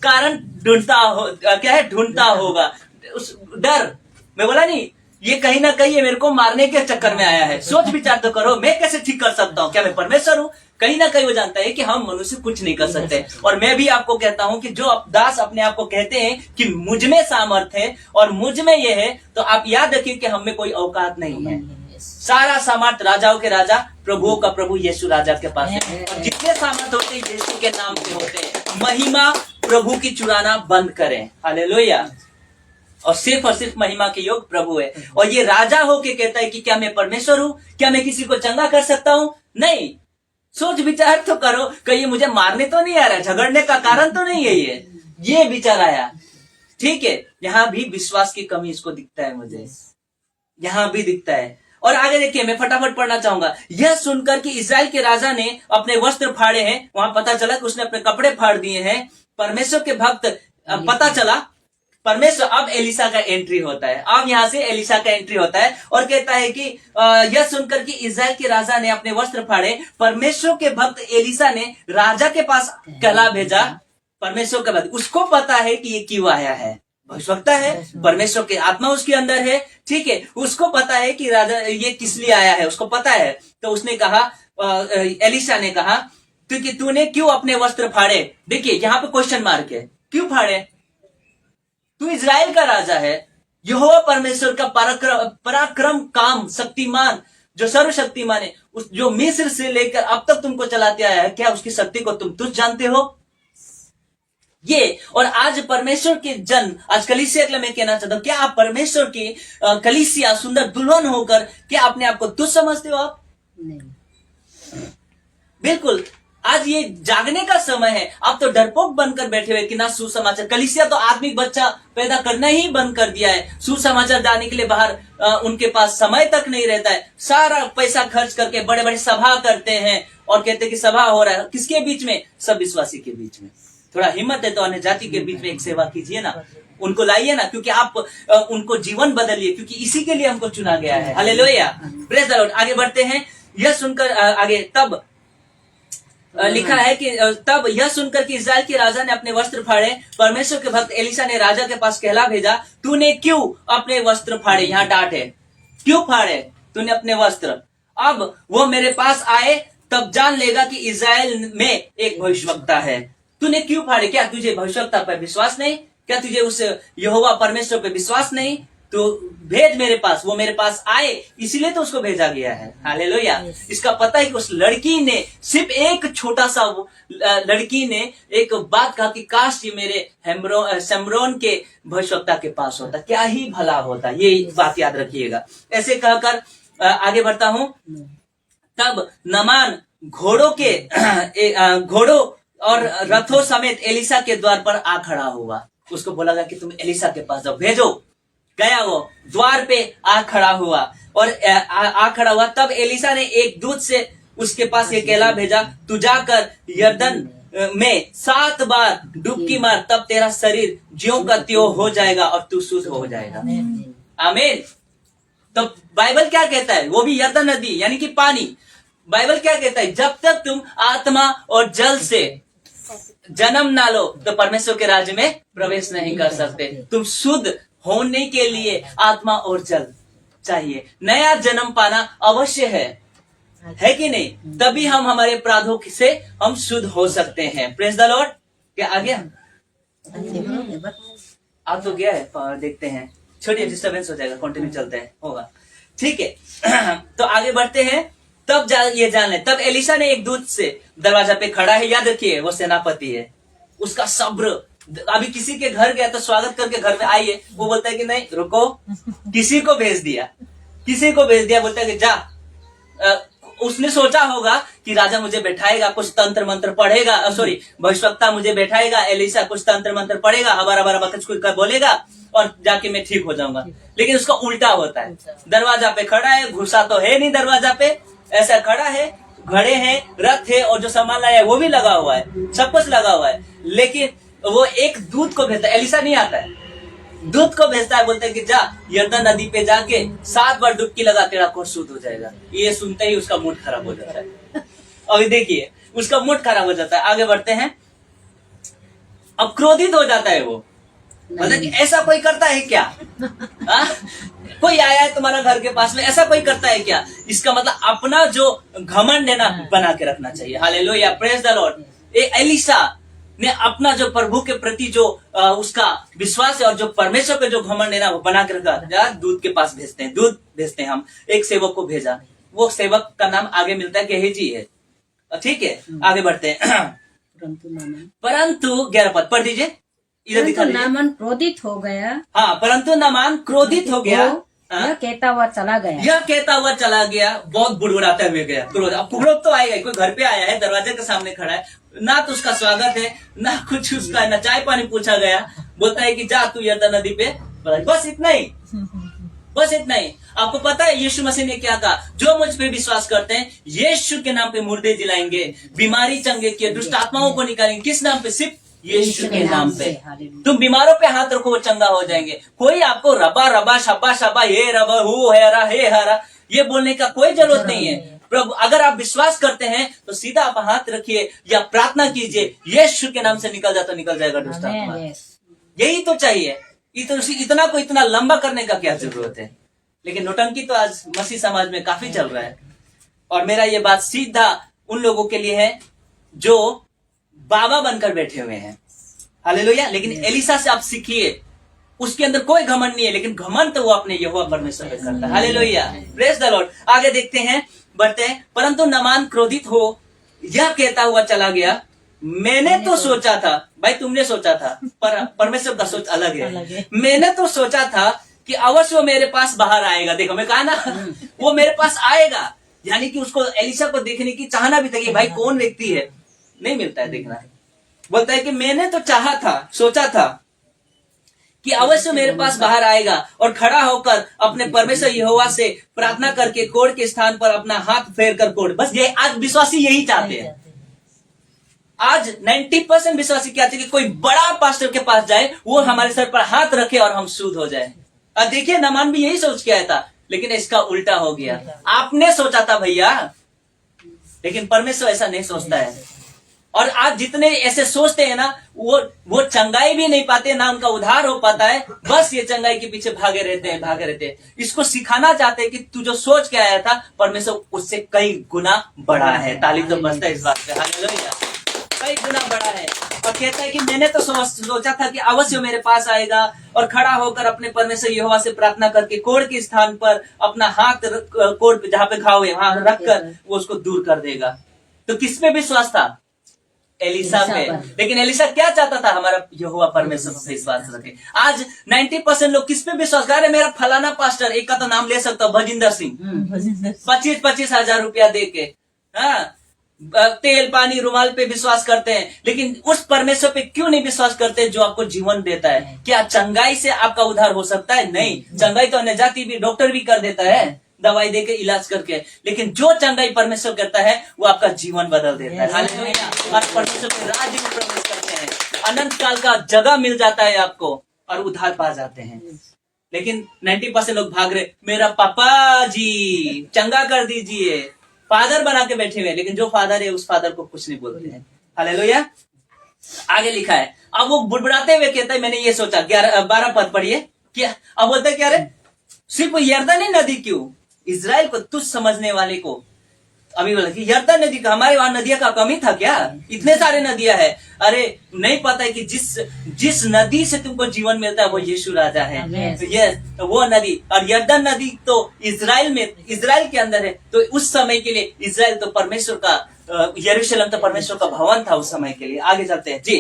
कारण ढूंढता होगा उस डर। मैं बोला नहीं, ये कहीं ना कहीं ये मेरे को मारने के चक्कर में आया है। सोच विचार तो करो, मैं कैसे ठीक कर सकता हूँ? क्या मैं परमेश्वर हूँ? कहीं ना कहीं वो जानता है कि हम मनुष्य कुछ नहीं कर सकते। और मैं भी आपको कहता हूँ कि जो दास अपने आप को कहते हैं कि मुझ में सामर्थ है और मुझ में ये है, तो आप याद रखिए कि हम में कोई औकात नहीं है। सारा सामर्थ राजाओं के राजा, प्रभुओं का प्रभु यीशु राजा के पास है। और जितने सामर्थ होते हैं यीशु के नाम से होते हैं। महिमा प्रभु की चुराना बंद करें। हालेलुया। और सिर्फ महिमा के योग प्रभु है। और ये राजा होके कहता है कि क्या मैं परमेश्वर हूँ? क्या मैं किसी को चंगा कर सकता हूँ? नहीं। सोच विचार तो करो, कहीं मुझे मारने तो नहीं आ रहा, झगड़ने का कारण तो नहीं है ये विचार आया। ठीक है, यहाँ भी विश्वास की कमी इसको दिखता है, मुझे यहाँ भी दिखता है। और आगे देखिए, मैं फटाफट पढ़ना चाहूंगा। यह सुनकर कि इस्राएल के राजा ने अपने वस्त्र फाड़े हैं, वहां पता चला कि उसने अपने कपड़े फाड़ दिए हैं। परमेश्वर के भक्त, पता चला परमेश्वर, अब एलिसा का एंट्री होता है। अब यहाँ से एलिसा का एंट्री होता है और कहता है कि यह सुनकर कि इस्राएल के राजा ने अपने वस्त्र फाड़े, परमेश्वर के भक्त एलिसा ने राजा के पास कहला भेजा। परमेश्वर के भक्त, उसको पता है कि ये क्यों आया है, भविष्यवक्ता है, परमेश्वर की आत्मा उसके अंदर है। ठीक है, उसको पता है कि राजा ये किस लिए आया है, उसको पता है। तो उसने कहा, एलिशा ने कहा, क्योंकि तूने क्यों अपने वस्त्र फाड़े? देखिए यहाँ पे क्वेश्चन मार्क है, क्यों फाड़े? तू इजराइल का राजा है, यहोवा परमेश्वर का पराक्रम काम शक्तिमान, जो सर्वशक्तिमान है, उस जो मिस्र से लेकर अब तक तुमको चलाते आया है, क्या उसकी शक्ति को तुम तुझ जानते हो? ये और आज परमेश्वर के जन, आज कलीसिया के लिए मैं कहना चाहता हूं, क्या आप परमेश्वर की कलीसिया सुंदर दुल्हन होकर क्या अपने आप को तुझ समझते हो? आप नहीं, बिल्कुल। आज ये जागने का समय है। आप तो डरपोक बनकर बैठे हुए कि ना सुसमाचार। कलीसिया तो आत्मिक बच्चा पैदा करना ही बंद कर दिया है। सुसमाचार जाने के लिए बाहर उनके पास समय तक नहीं रहता है। सारा पैसा खर्च करके बड़े बड़े सभा करते हैं और कहते हैं कि सभा हो रहा है, किसके बीच में? सब विश्वासी के बीच में। थोड़ा हिम्मत है तो अन्य जाति के बीच में एक सेवा कीजिए ना, उनको लाइए ना, क्योंकि आप उनको जीवन बदलिए, क्योंकि इसी के लिए हमको चुना गया है। Hallelujah, praise the Lord. आगे बढ़ते हैं। यह सुनकर आगे तब लिखा है कि तब यह सुनकर कि इस्राएल के राजा ने अपने वस्त्र फाड़े, परमेश्वर के भक्त एलिशा ने राजा के पास कहला भेजा, तूने क्यों अपने वस्त्र फाड़े? यहाँ डांट है, क्यों फाड़े तूने अपने वस्त्र? अब वो मेरे पास आए तब जान लेगा कि इस्राएल में एक भविष्यवक्ता है। तूने क्यों फाड़े? क्या तुझे भविष्यवक्ता पर विश्वास नहीं? क्या तुझे उस यहोवा परमेश्वर पर विश्वास नहीं? तो भेज मेरे पास। वो मेरे पास आए, इसलिए तो उसको भेजा गया है। हालेलुया। इसका पता है कि उस लड़की ने, सिर्फ एक छोटा सा लड़की ने एक बात कहा कि काश ये मेरे शमरोन के भविष्यवक्ता के पास होता, क्या ही भला होता। ये बात याद रखिएगा। ऐसे कहकर आगे बढ़ता हूं। तब नामान घोड़ों और रथों समेत एलिसा के द्वार पर आ खड़ा हुआ। उसको बोला गया कि तुम एलिसा के पास जाओ, भेजो। गया, वो द्वार पे आ खड़ा हुआ और आ खड़ा हुआ। तब एलिसा ने एक दूत से उसके पास ये कहला भेजा, तू जाकर यरदन में 7 बार डुबकी मार, तब तेरा शरीर ज्यों का त्यों हो जाएगा और तू शुद्ध हो जाएगा। आमीन। तो बाइबल क्या कहता है? वो भी यरदन नदी यानी कि पानी। बाइबल क्या कहता है? जब तक तुम आत्मा और जल से जन्म ना लो तो परमेश्वर के राज्य में प्रवेश नहीं कर सकते। तुम शुद्ध होने के लिए आत्मा और जल चाहिए। नया जन्म पाना अवश्य है कि नहीं? तभी हम हमारे अपराधों से हम शुद्ध हो सकते हैं। Praise the Lord. क्या आ गया? आ तो गया है, देखते हैं। छोड़िए, डिस्टर्बेंस हो जाएगा, कंटिन्यू चलते हैं, होगा, ठीक है। तो आगे बढ़ते हैं। तब ये जान ले, तब एलिशा ने एक दूत से दरवाजा पे खड़ा है, याद रखिए वो सेनापति है, उसका सब्र। अभी किसी के घर गया तो स्वागत करके घर में आइए, वो बोलता है कि नहीं रुको, किसी को भेज दिया, बोलता है कि जा। उसने सोचा होगा कि राजा मुझे बैठाएगा, कुछ तंत्र मंत्र पढ़ेगा, सॉरी भविष्यवक्ता मुझे बैठाएगा, एलिशा कुछ तंत्र मंत्र पढ़ेगा, हमारा कुछ बोलेगा और जाके मैं ठीक हो जाऊंगा। लेकिन उसका उल्टा होता है। दरवाजा पे खड़ा है, घुसा तो है नहीं दरवाजा पे, ऐसा खड़ा है, घड़े हैं, रथ है और जो सामान लाया है वो भी लगा हुआ है, सब कुछ लगा हुआ है। लेकिन वो एक दूत को भेजता है, एलिशा नहीं आता है, दूत को भेजता है, बोलते है कि जा यरदन नदी पे जाके 7 बार डुबकी लगा, तेरा कोट शुद्ध हो जाएगा। ये सुनते ही उसका मूड खराब हो जाता है। अभी देखिए उसका मूड खराब हो जाता है। आगे बढ़ते हैं। अब क्रोधित हो जाता है वो, मतलब कि ऐसा कोई करता है क्या? कोई आया है तुम्हारा घर के पास में, ऐसा कोई करता है क्या? इसका मतलब अपना जो घमंड है ना बना के रखना चाहिए। Hallelujah, praise the Lord. Elisha ने अपना जो प्रभु के प्रति जो उसका विश्वास है और जो परमेश्वर पे जो घमंड है ना वो बना के रखा। दूत के पास भेजते हैं, दूत भेजते हैं। हम एक सेवक को भेजा, वो सेवक का नाम आगे मिलता है गेहजी है, ठीक है। आगे बढ़ते हैं। परंतु 11 पद पढ़ दीजिए, इधर दिखा दीजिए। नामान क्रोधित हो गया। हाँ, परंतु नामान क्रोधित हो गया, यह कहता हुआ चला गया, बहुत बुड़बुड़ाता हुए गया। क्रोध, अब क्रोध तो आएगा, कोई घर पे आया है, दरवाजे के सामने खड़ा है, ना तो उसका स्वागत है, ना कुछ उसका, ना चाय पानी पूछा गया। बोलता है कि जा तू यरदन नदी पे, बस इतना ही, बस इतना ही। आपको पता है यीशु मसीह ने क्या कहा? जो मुझ पे विश्वास करते हैं, यीशु के नाम पे मुर्दे जिलाएंगे, बीमारी चंगे किए, दुष्ट आत्माओं को निकालेंगे। किस नाम पे? सिर्फ यीशु के नाम पे। तुम बीमारों पे हाथ रखो, वो चंगा हो जाएंगे। कोई आपको रबा रबा शबा शबा हे रबा हु हेरा हे हरा ये बोलने का कोई जरूरत नहीं है। प्रभु, अगर आप विश्वास करते हैं तो सीधा आप हाथ रखिए या प्रार्थना कीजिए, यीशु के नाम से निकल जाएगा दुष्ट आत्मा। यही तो चाहिए। इतना को इतना लंबा करने का क्या जरूरत है? लेकिन नौटंकी तो आज मसीह समाज में काफी चल रहा है। और मेरा ये बात सीधा उन लोगों के लिए है जो बाबा बनकर बैठे हुए हैं। हालेलुया। लेकिन एलिशा से आप सीखिए, उसके अंदर कोई घमंड नहीं है, लेकिन घमंड तो वो अपने यहोवा परमेश्वर पे करता है। Hallelujah, praise the Lord. आगे देखते हैं, बढ़ते हैं। परंतु नामान क्रोधित हो यह कहता हुआ चला गया, मैंने तो सोचा था, भाई तुमने सोचा था, पर परमेश्वर का सोच अलग है। मैंने तो सोचा था कि अवश्य वो मेरे पास बाहर आएगा। देखो मैं कहा ना, वो मेरे पास आएगा, यानी कि उसको एलिशा को देखने की चाहना भी था कि भाई कौन व्यक्ति है, नहीं मिलता है देखना। बोलता है कि मैंने तो चाहा था, सोचा था कि अवश्य मेरे पास बाहर आएगा और खड़ा होकर अपने परमेश्वर यहोवा से प्रार्थना करके कोढ़ के स्थान पर अपना हाथ फेर कर कोढ़। बस ये आज विश्वासी यही चाहते हैं। आज 90% विश्वासी क्या चाहते हैं कि कोई बड़ा पास्टर के पास जाए, वो हमारे सर पर हाथ रखे और हम शुद्ध हो जाए। अब देखिए नामान भी यही सोच के आया था, लेकिन इसका उल्टा हो गया। आपने सोचा था भैया, लेकिन परमेश्वर ऐसा नहीं सोचता है। और आज जितने ऐसे सोचते हैं ना, वो चंगाई भी नहीं पाते, ना उनका उद्धार हो पाता है। बस ये चंगाई के पीछे भागे रहते हैं। इसको सिखाना चाहते हैं कि तू जो सोच के आया था, परमेश्वर उससे कई गुना बड़ा है। ताली तो बजता है इस बात पे। हालेलुया, कई गुना बड़ा है। और कहता है कि मैंने तो सोचा था कि अवश्य मेरे पास आएगा और खड़ा होकर अपने परमेश्वर यहोवा से प्रार्थना करके कोढ़ के स्थान पर अपना हाथ कोढ़ पे जहां पे घाव है वहां रखकर वो उसको दूर कर देगा। तो किस पे विश्वास था? एलिशा पे। लेकिन एलिशा क्या चाहता था? हमारा यहोवा परमेश्वर पे विश्वास रखे। आज 90% लोग किस पे विश्वास कर रहे? मेरा फलाना पास्टर, एक का तो नाम ले सकता हूँ, भजिंदर सिंह, 25-25 हजार रुपया दे के, हाँ, तेल पानी रुमाल पे विश्वास करते हैं। लेकिन उस परमेश्वर पे क्यों नहीं विश्वास करते जो आपको जीवन देता है? क्या चंगाई से आपका उद्धार हो सकता है? नहीं। चंगाई तो अन्य जाति भी, डॉक्टर भी कर देता है, दवाई देके इलाज करके। लेकिन जो चंगाई परमेश्वर करता है वो आपका जीवन बदल देता है। हालेलुया। आप परमेश्वर के राज्य में प्रवेश करते हैं, अनंत काल का जगह मिल जाता है आपको और उद्धार पा जाते हैं। लेकिन 90% लोग भाग रहे, मेरा पापा जी चंगा कर दीजिए, फादर बना के बैठे हुए। लेकिन जो फादर है उस फादर को कुछ नहीं बोलते हैं। हालेलुया। आगे लिखा है, अब वो बुड़बुड़ाते हुए कहता है, मैंने ये सोचा, 12 पद पढ़िए क्या। अब बोलता है क्या रे, सिर्फ यरदन नदी क्यों, इजराइल को तुच्छ समझने वाले को। अभी बोला कि यरदन नदी का, हमारे वहां नदियां का कमी था क्या, इतने सारे नदियां है। अरे नहीं पता है कि जिस नदी से तुमको जीवन मिलता है वो यीशु राजा है। तो ये वो नदी, और यरदन नदी तो इजराइल के अंदर है। तो उस समय के लिए इजराइल तो परमेश्वर का, यरूशलेम तो परमेश्वर का भवन था उस समय के लिए। आगे चलते हैं जी,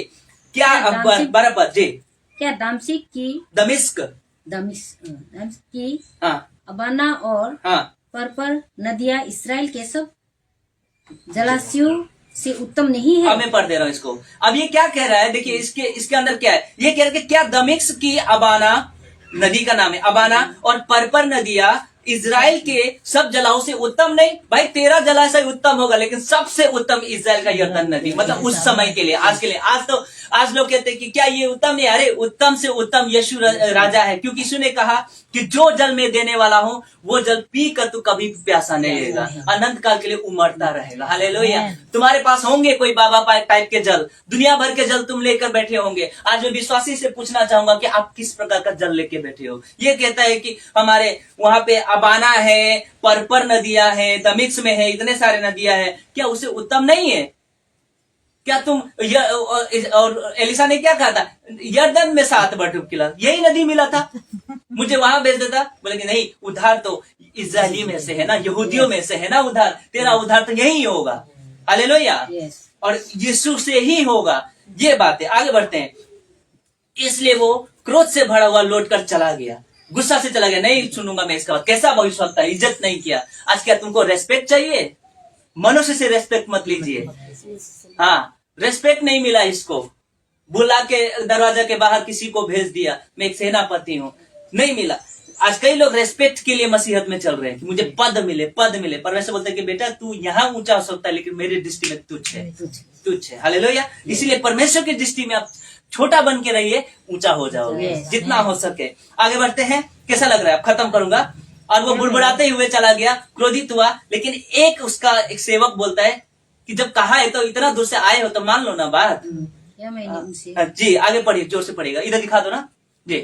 क्या 12 पद जी। क्या दमिश्क की अबाना और पर्पर नदियां इस्राएल के सब जलाशयों से उत्तम नहीं है। अब मैं पढ़ दे रहा हूँ इसको। अब ये क्या कह रहा है, देखिए इसके अंदर क्या है, ये कह रहा है कि क्या दमिश्क की अबाना, नदी का नाम है अबाना, और पर्पर नदियां इजराइल के सब जलाओं से उत्तम नहीं। भाई 13 जलाशय उत्तम होगा, लेकिन सबसे उत्तम इजराइल का यरदन नदी, मतलब उस समय के लिए, आज के लिए। आज लोग कहते हैं कि क्या ये उत्तम नहीं, अरे उत्तम से उत्तम यीशु राजा है, क्योंकि यीशु ने कहा कि जो जल में देने वाला हूं वो जल पी कर तू कभी प्यासा नहीं रहेगा, अनंत काल के लिए उमड़ता रहेगा। हालेलुया। तुम्हारे पास होंगे कोई बाबा टाइप के जल, दुनिया भर के जल तुम लेकर बैठे होंगे। आज मैं विश्वासी से पूछना चाहूंगा कि आप किस प्रकार का जल लेके बैठे हो। ये कहता है कि हमारे वहां पे अबाना है, पर्पर नदियां है, दमिश्क में है, इतने सारे नदियां है, क्या उसे उत्तम नहीं है क्या तुम? और एलिसा ने क्या कहा था, यरदन में 7 बार डुबकी लगा, यही नदी मिला था, मुझे वहां भेज देता। बोले कि नहीं, उधार तो इजरायली में से है ना, यहूदियों में से है ना उधार, तेरा उधार तो यही होगा। हालेलुया। और यीशु से ही होगा। ये बात है। आगे बढ़ते हैं। इसलिए वो क्रोध से भरा हुआ लौटकर चला गया, गुस्सा से चला गया, नहीं सुनूंगा मैं इसका बात। कैसा भविष्यवक्ता, इज्जत नहीं किया। आज क्या तुमको रेस्पेक्ट चाहिए? मनुष्य से रेस्पेक्ट मत लीजिए। हाँ, रेस्पेक्ट नहीं मिला इसको, बुला के दरवाजा के बाहर किसी को भेज दिया, मैं एक सेनापति हूँ, नहीं मिला। आज कई लोग रेस्पेक्ट के लिए मसीहत में चल रहे हैं कि मुझे पद मिले। परमेश्वर बोलते हैं कि बेटा तू यहाँ ऊंचा हो सकता है, लेकिन मेरी दृष्टि में तुच्छ है। हालेलुया। इसीलिए परमेश्वर की दृष्टि में आप छोटा बन के रहिए, ऊंचा हो जाओगे जितना हो सके। आगे बढ़ते हैं। कैसा लग रहा है? अब खत्म करूंगा। और वो बुड़बुड़ाते हुए चला गया, क्रोधित हुआ। लेकिन एक सेवक बोलता है कि जब कहा है तो इतना दूर से आए हो तो मान लो ना बात। जी आगे पढ़िए, जोर से पढ़िएगा, इधर दिखा दो ना जी।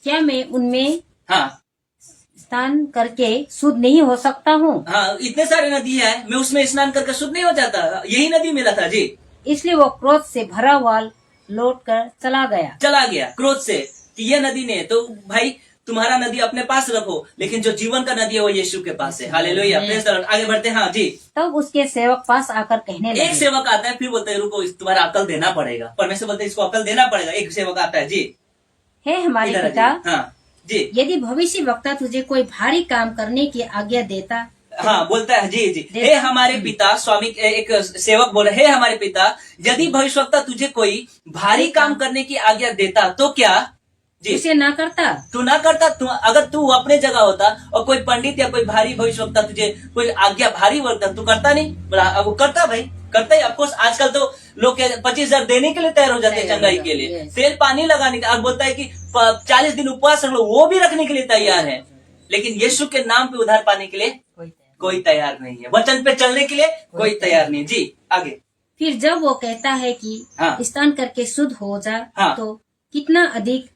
क्या मैं उनमें स्नान करके शुद्ध नहीं हो सकता हूँ? हाँ, इतने सारे नदी है, मैं उसमें स्नान करके शुद्ध नहीं हो जाता? यही नदी मिला था जी। इसलिए वो क्रोध से भरा हुआ लौट कर चला गया क्रोध से कि ये नदी ने, तो भाई तुम्हारा नदी अपने पास रखो, लेकिन जो जीवन का नदी है वो यीशु के पास है। Hallelujah, praise the Lord. आगे बढ़ते हैं। हाँ जी। तब उसके सेवक पास आकर कहने लगे, एक सेवक आता है, फिर बोलते हैं रुको, तुम्हारा अकल देना पड़ेगा। परमेश्वर बोलते हैं इसको अकल देना पड़ेगा। एक सेवक आता है जी। हे हमारे पिता, हाँ जी, यदि भविष्य वक्ता तुझे कोई भारी काम करने की आज्ञा देता। हाँ बोलता है जी जी। हे हमारे पिता, स्वामी एक सेवक बोल रहे, हे हमारे पिता, यदि भविष्यवक्ता तुझे कोई भारी काम करने की आज्ञा देता तो क्या उसे ना करता? तू ना करता। अगर तू अपने जगह होता और कोई पंडित या कोई भारी भविष्यवक्ता तुझे कोई आज्ञा भारी वर्ता, तू करता नहीं? बोला वो करता, भाई करता ही। ऑफकोर्स आजकल तो लोग 25,000 देने के लिए तैयार हो जाते हैं चंगाई के लिए, तेल पानी लगाने का। और बोलता है कि 40 दिन उपवास रख लो, वो भी रखने के लिए तैयार है। लेकिन यीशु के नाम पे उधार पाने के लिए कोई तैयार नहीं है, वचन पे चलने के लिए कोई तैयार नहीं। जी आगे। फिर जब वो कहता है कि स्नान करके शुद्ध हो जा, तो कितना अधिक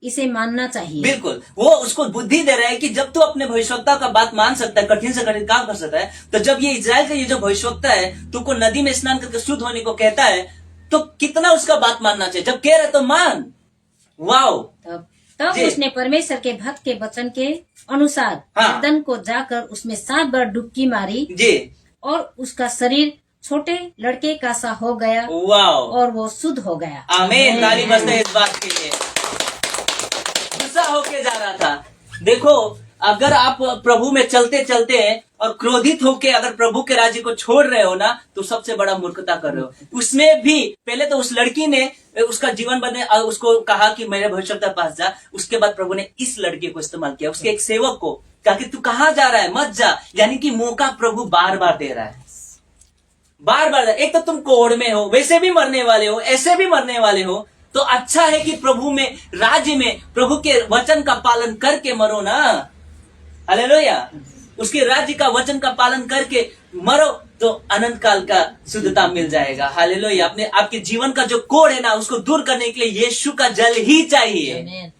इसे मानना चाहिए। बिल्कुल, वो उसको बुद्धि दे रहा है कि जब तू अपने भविष्यवक्ता का बात मान सकता है, कठिन से कठिन काम कर सकता है, तो जब ये इजराइल का ये जो भविष्यवक्ता है तुमको नदी में स्नान करके शुद्ध होने को कहता है, तो कितना उसका बात मानना चाहिए। जब कह रहे तो मान। वाओ। तब उसने परमेश्वर के भक्त के वचन के अनुसार यरदन को जाकर उसमें 7 बार डुबकी मारी जी, और उसका शरीर छोटे लड़के का सा हो गया। वाओ। और वो शुद्ध हो गया। आमीन। ताली बजते हैं इस बात के लिए। गुस्सा होके जा रहा था। देखो, अगर आप प्रभु में चलते चलते हैं और क्रोधित होके अगर प्रभु के राज्य को छोड़ रहे हो ना, तो सबसे बड़ा मूर्खता कर रहे हो। उसमें भी पहले तो उस लड़की ने उसका जीवन बदले, उसको कहा कि मेरे भविष्यवक्ता पास जा। उसके बाद प्रभु ने इस लड़के को इस्तेमाल किया, उसके एक सेवक को कहा कि तू कहाँ जा रहा है, मत जा। यानी कि मौका प्रभु बार बार दे रहा है, बार बार। एक तो तुम कोढ़ में हो, वैसे भी मरने वाले हो, ऐसे भी मरने वाले हो, तो अच्छा है कि प्रभु में, राज्य में प्रभु के वचन का पालन करके मरो ना। हालेलुया। उसके राज्य का वचन का पालन करके मरो तो अनंत काल का शुद्धता मिल जाएगा। हालेलुया। अपने आपके जीवन का जो कोड़ है ना, उसको दूर करने के लिए यीशु का जल ही चाहिए।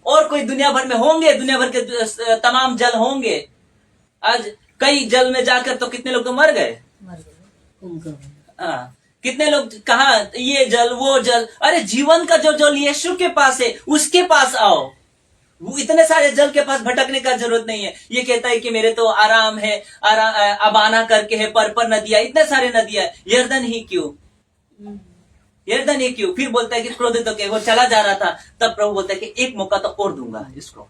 और कोई दुनिया भर में होंगे, दुनिया भर के तमाम जल होंगे। आज कई जल में जाकर तो कितने लोग तो मर गए। कितने लोग कहा ये जल वो जल। अरे जीवन का जो जल यीशु के पास है, उसके पास आओ। वो इतने सारे जल के पास भटकने का जरूरत नहीं है। ये कहता है कि मेरे तो आराम है, अबाना करके है, पर नदियां, इतने सारे नदियां, यर्दन ही क्यों, यर्दन ही क्यों। फिर बोलता है कि क्रोधित होकर वो चला जा रहा था, तब प्रभु बोलता है कि एक मौका तो और दूंगा इसको,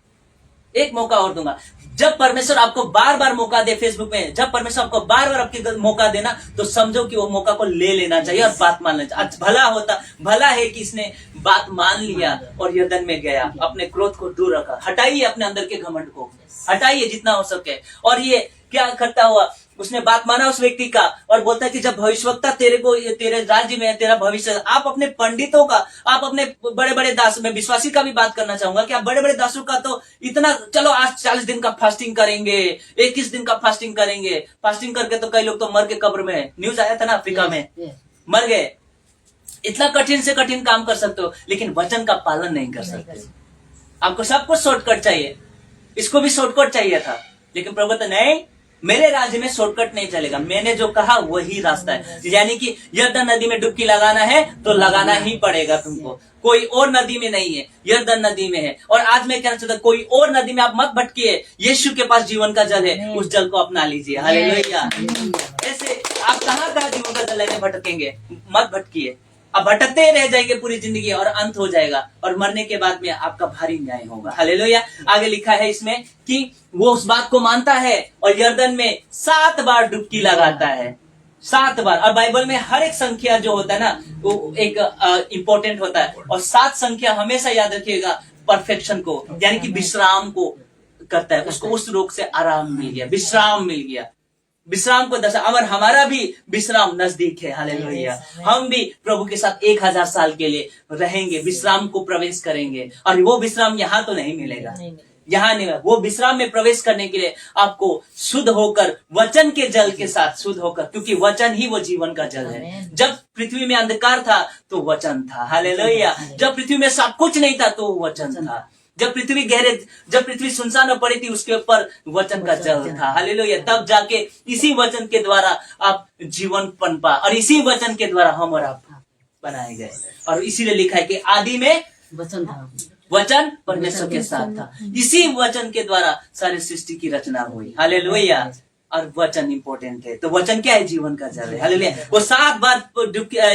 एक मौका और दूंगा। जब परमेश्वर आपको बार बार मौका दे फेसबुक में, जब परमेश्वर आपको बार बार आपकी मौका देना, तो समझो कि वो मौका को ले लेना चाहिए और बात मान लेना चाहिए। भला है कि इसने बात मान लिया और यर्दन में गया, अपने क्रोध को दूर रखा। हटाइए अपने अंदर के घमंड को, हटाइए जितना हो सके। और ये क्या करता हुआ, उसने बात माना उस व्यक्ति का, और बोलता है कि जब भविष्यवक्ता तेरे राज्य में तेरा भविष्य, आप अपने पंडितों का, आप अपने बड़े बड़े दास, में विश्वासी का भी बात करना चाहूंगा कि आप बड़े बड़े दासों का तो इतना, चलो आज 40 दिन का फास्टिंग करेंगे, 21 दिन का फास्टिंग करेंगे। फास्टिंग करके तो कई लोग तो मर के कब्र में है। न्यूज आया था ना, अफ्रीका में मर गए। इतना कठिन से कठिन काम कर सकते हो, लेकिन वचन का पालन नहीं कर सकते। आपको सब कुछ शॉर्टकट चाहिए, इसको भी शॉर्टकट चाहिए था, लेकिन प्रभु तो नहीं, मेरे राज्य में शॉर्टकट नहीं चलेगा, मैंने जो कहा वही रास्ता है। यानी कि यर्दन नदी में डुबकी लगाना है तो लगाना ही पड़ेगा तुमको, कोई और नदी में नहीं है, यर्दन नदी में है। और आज मैं कहना चाहता हूं, कोई और नदी में आप मत भटकिए, यीशु के पास जीवन का जल है, उस जल को अपना लीजिए। हालेलुया। ऐसे आप कहाँ जीवन का जल लेने भटकेंगे, मत भटकिए। अब भटकते रह जाएंगे पूरी जिंदगी और अंत हो जाएगा, और मरने के बाद में आपका भारी न्याय होगा। हालेलुया। आगे लिखा है इसमें कि वो उस बात को मानता है और यर्दन में 7 बार डुबकी लगाता है, 7 बार। और बाइबल में हर एक संख्या जो होता है ना, वो एक इंपॉर्टेंट होता है, और 7 संख्या हमेशा याद रखिएगा परफेक्शन को, यानी कि विश्राम को करता है। उसको उस रोग से आराम मिल गया, विश्राम मिल गया, विश्राम को दर्शा। और हमारा भी विश्राम नजदीक है। हालेलुया। हम भी प्रभु के साथ 1000 साल के लिए रहेंगे, विश्राम को प्रवेश करेंगे। और वो विश्राम यहाँ तो नहीं मिलेगा, यहाँ नहीं, वो विश्राम में प्रवेश करने के लिए आपको शुद्ध होकर, वचन के जल के साथ शुद्ध होकर, क्योंकि वचन ही वो जीवन का जल है। जब पृथ्वी में अंधकार था तो वचन था। हालेलुया। जब पृथ्वी में सब कुछ नहीं था तो वचन था। जब पृथ्वी सुनसान हो पड़ी थी, उसके ऊपर वचन का जल था। हालेलुया। तब जाके इसी वचन के द्वारा आप जीवन पनपा, और इसी वचन के द्वारा हम और आप बनाए गए। और इसीलिए लिखा है कि आदि में वचन था, वचन परमेश्वर के साथ था, इसी वचन के द्वारा सारी सृष्टि की रचना हुई। हालेलुया। और वचन इंपॉर्टेंट है, तो वचन क्या है, जीवन का जल है। हालेलुया। वो 7 बार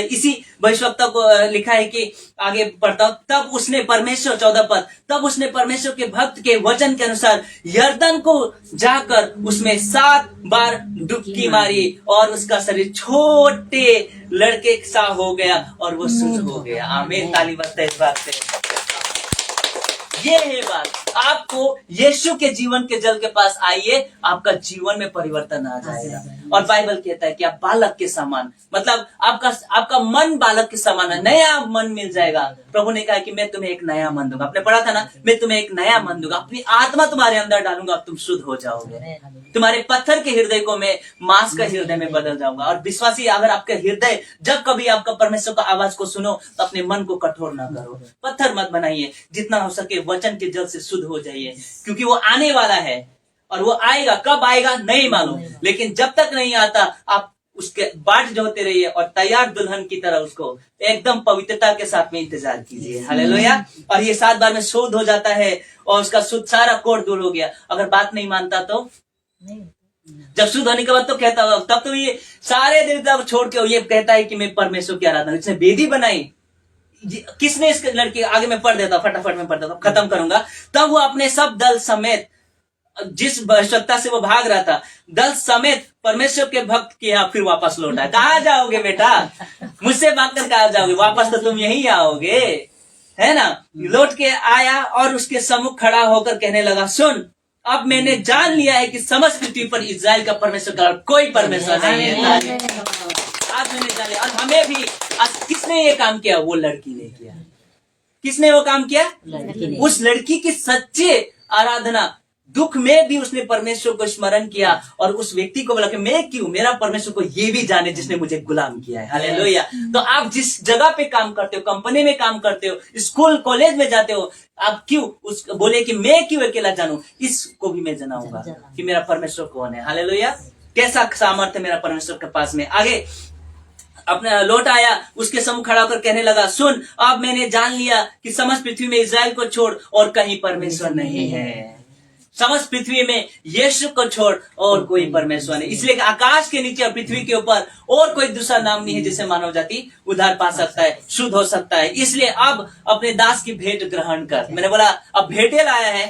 इसी भविष्यवक्ता को लिखा है कि आगे पढ़ता, तब उसने परमेश्वर, 14 पद, तब उसने परमेश्वर के भक्त के वचन के अनुसार यर्दन को जाकर उसमें 7 बार डुबकी मारी, और उसका शरीर छोटे लड़के सा हो गया और वो शुद्ध हो गया। आमीन। ताली बजता है इस बात से। ये है बात, आपको यीशु के जीवन के जल के पास आइए, आपका जीवन में परिवर्तन आ जाएगा। और बाइबल कहता है कि आप बालक के समान, मतलब आपका मन बालक के समान है, नया मन मिल जाएगा। प्रभु ने कहा कि मैं तुम्हें एक नया मन दूंगा, आपने पढ़ा था ना, मैं तुम्हें एक नया मन दूंगा, अपनी आत्मा तुम्हारे अंदर डालूंगा, तुम शुद्ध हो जाओगे। तुम्हारे पत्थर के हृदय को मैं मांस का हृदय में बदल जाऊंगा। और विश्वासी, अगर आपका हृदय, जब कभी आपका परमेश्वर का आवाज को सुनो तो अपने मन को कठोर ना करो, पत्थर मत बनाइए, जितना हो सके वचन के जल से शुद्ध हो जाइए, क्योंकि वो आने वाला है। और वो आएगा, कब आएगा नहीं मालूम, लेकिन जब तक नहीं आता आप उसके बाट जोते रहिए, और तैयार दुल्हन की तरह उसको एकदम पवित्रता के साथ में इंतजार कीजिए। हालेलुया। और ये 7 बार में शुद्ध हो जाता है, और उसका शुद्ध सारा कोढ़ दूर हो गया। अगर बात नहीं मानता तो जब शुद्ध होने के बाद तो कहता, तब तो ये सारे देवता छोड़ के ये कहता है कि मैं परमेश्वर की आराधना, इसने वेदी बनाई, किसने इस लड़के आगे में पढ़ देता, फटाफट में पढ़ देता, खत्म करूंगा। तब वो अपने सब दल समेत, जिस भविष्यवक्ता से वो भाग रहा था, दल समेत परमेश्वर के भक्त के यहाँ फिर वापस लौटा। कहाँ जाओगे बेटा, मुझसे भागकर कहाँ जाओगे, वापस तो तुम यही आओगे, है ना। लौट के आया और उसके सम्मुख खड़ा होकर कहने लगा, सुन, अब मैंने जान लिया है कि समस्त पृथ्वी पर इस्राएल का परमेश्वर का कोई परमेश्वर नहीं है। आज मैंने जान लिया। और हमें भी, आज किसने ये काम किया, वो लड़की ने किया। किसने वो काम किया, उस लड़की की सच्चे आराधना, दुख में भी उसने परमेश्वर को स्मरण किया और उस व्यक्ति को बोला कि मैं क्यों, मेरा परमेश्वर को ये भी जाने जिसने मुझे गुलाम किया है। हालेलुया। तो आप जिस जगह पे काम करते हो, कंपनी में काम करते हो, स्कूल कॉलेज में जाते हो, आप क्यों उस बोले कि मैं क्यों अकेला जानूं, इसको भी मैं जनाऊंगा कि मेरा परमेश्वर कौन है। हालेलुया। कैसा सामर्थ्य मेरा परमेश्वर के पास में। आगे अपने लौट आया, उसके सम्मुख खड़ा होकर कहने लगा, सुन, अब मैंने जान लिया कि समस्त पृथ्वी में इस्राएल को छोड़ और कहीं परमेश्वर नहीं है। समस्त पृथ्वी में यीशु को छोड़ और कोई परमेश्वर नहीं। इसलिए आकाश के नीचे और पृथ्वी के ऊपर और कोई दूसरा नाम नहीं है जिससे मानव जाति उद्धार पा सकता है, शुद्ध हो सकता है। इसलिए अब अपने दास की भेंट ग्रहण कर। मैंने बोला अब भेंटे लाया है,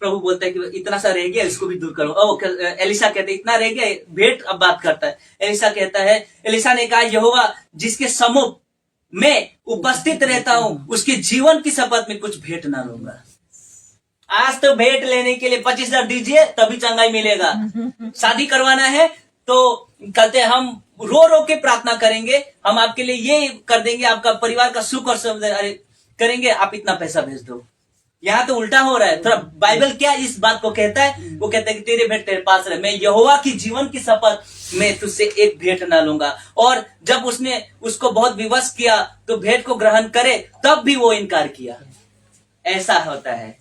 प्रभु बोलता है कि इतना सा रह गया, इसको भी दूर करो। एलिशा कहते इतना रह गया, भेंट अब बात करता है। एलिशा कहता है, एलिशा ने कहा, यहोवा जिसके सम्मुख में उपस्थित रहता हूं, उसके जीवन की शपथ में कुछ भेंट ना लूंगा। आज तो भेंट लेने के लिए 25,000 दीजिए तभी चंगाई मिलेगा। शादी करवाना है तो कहते हम रो रो के प्रार्थना करेंगे, हम आपके लिए ये कर देंगे, आपका परिवार का सुख और करेंगे, आप इतना पैसा भेज दो। यहाँ तो उल्टा हो रहा है। थोड़ा बाइबल क्या इस बात को कहता है, वो कहता है कि तेरे भेंट तेरे पास रहे, मैं यहोवा की जीवन की शपथ मैं तुझसे एक भेंट ना लूंगा। और जब उसने उसको बहुत विवश किया तो भेंट को ग्रहण करे, तब भी वो इनकार किया। ऐसा होता है,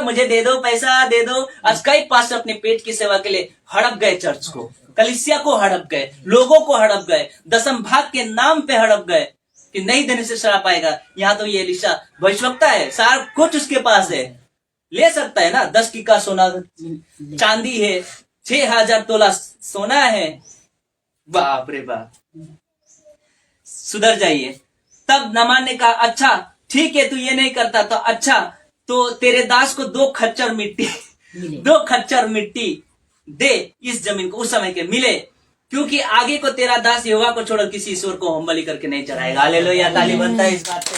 मुझे दे दो, पैसा दे दो। आज कई पास्टर अपने पेट की सेवा के लिए हड़प गए, चर्च को, कलीसिया को हड़प गए, लोगों को हड़प गए, दसम भाग के नाम पे हड़प गए कि नहीं देने से श्राप आएगा। यहाँ तो ये एलिशा भविष्यवक्ता है, सारा कुछ उसके पास है, ले सकता है ना। 10 किका सोना चांदी है, 6,000 तोला सोना है। बाप रे बाप, सुधर जाइए। तब नामान ने कहा, अच्छा ठीक है, तू ये नहीं करता तो अच्छा, तो तेरे दास को 2 खच्चर मिट्टी दे इस जमीन को, उस समय के मिले, क्योंकि आगे को तेरा दास यहोवा को छोड़कर किसी ईश्वर को होम बलि करके नहीं चढ़ाएगा। हालेलुया, ताली बनता है इस बात पे।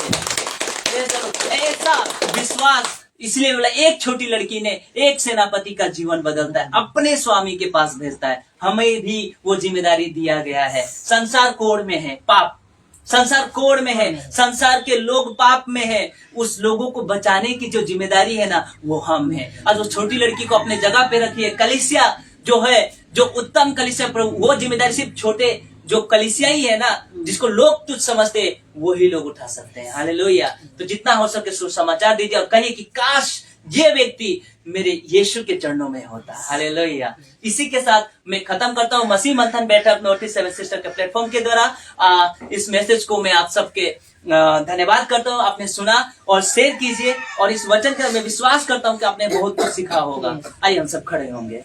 ऐसा विश्वास, इसलिए बोला एक छोटी लड़की ने एक सेनापति का जीवन बदलता है, अपने स्वामी के पास भेजता है। हमें भी वो जिम्मेदारी दिया गया है। संसार कोड़ में है, पाप संसार कोड़ में है, संसार के लोग पाप में है, उस लोगों को बचाने की जो जिम्मेदारी है ना, वो हम है। आज उस छोटी लड़की को अपने जगह पे रखिए। कलीसिया जो है, जो उत्तम कलीसिया, प्रभु वो जिम्मेदारी सिर्फ छोटे जो कलीसिया ही है ना, जिसको लोग तुच्छ समझते, वही लोग उठा सकते हैं। हालेलुया। तो जितना हो सके सुसमाचार दीजिए और कहिए कि काश ये व्यक्ति मेरे यीशु के चरणों में होता। हालेलुया। इसी के साथ मैं खत्म करता हूँ मसीह मंथन बैठक नॉर्थ सेवन सिस्टर के प्लेटफॉर्म के द्वारा इस मैसेज को मैं आप सबके धन्यवाद करता हूँ। आपने सुना और शेयर कीजिए, और इस वचन का मैं विश्वास करता हूँ कि आपने बहुत कुछ सीखा होगा। आइए हम सब खड़े होंगे।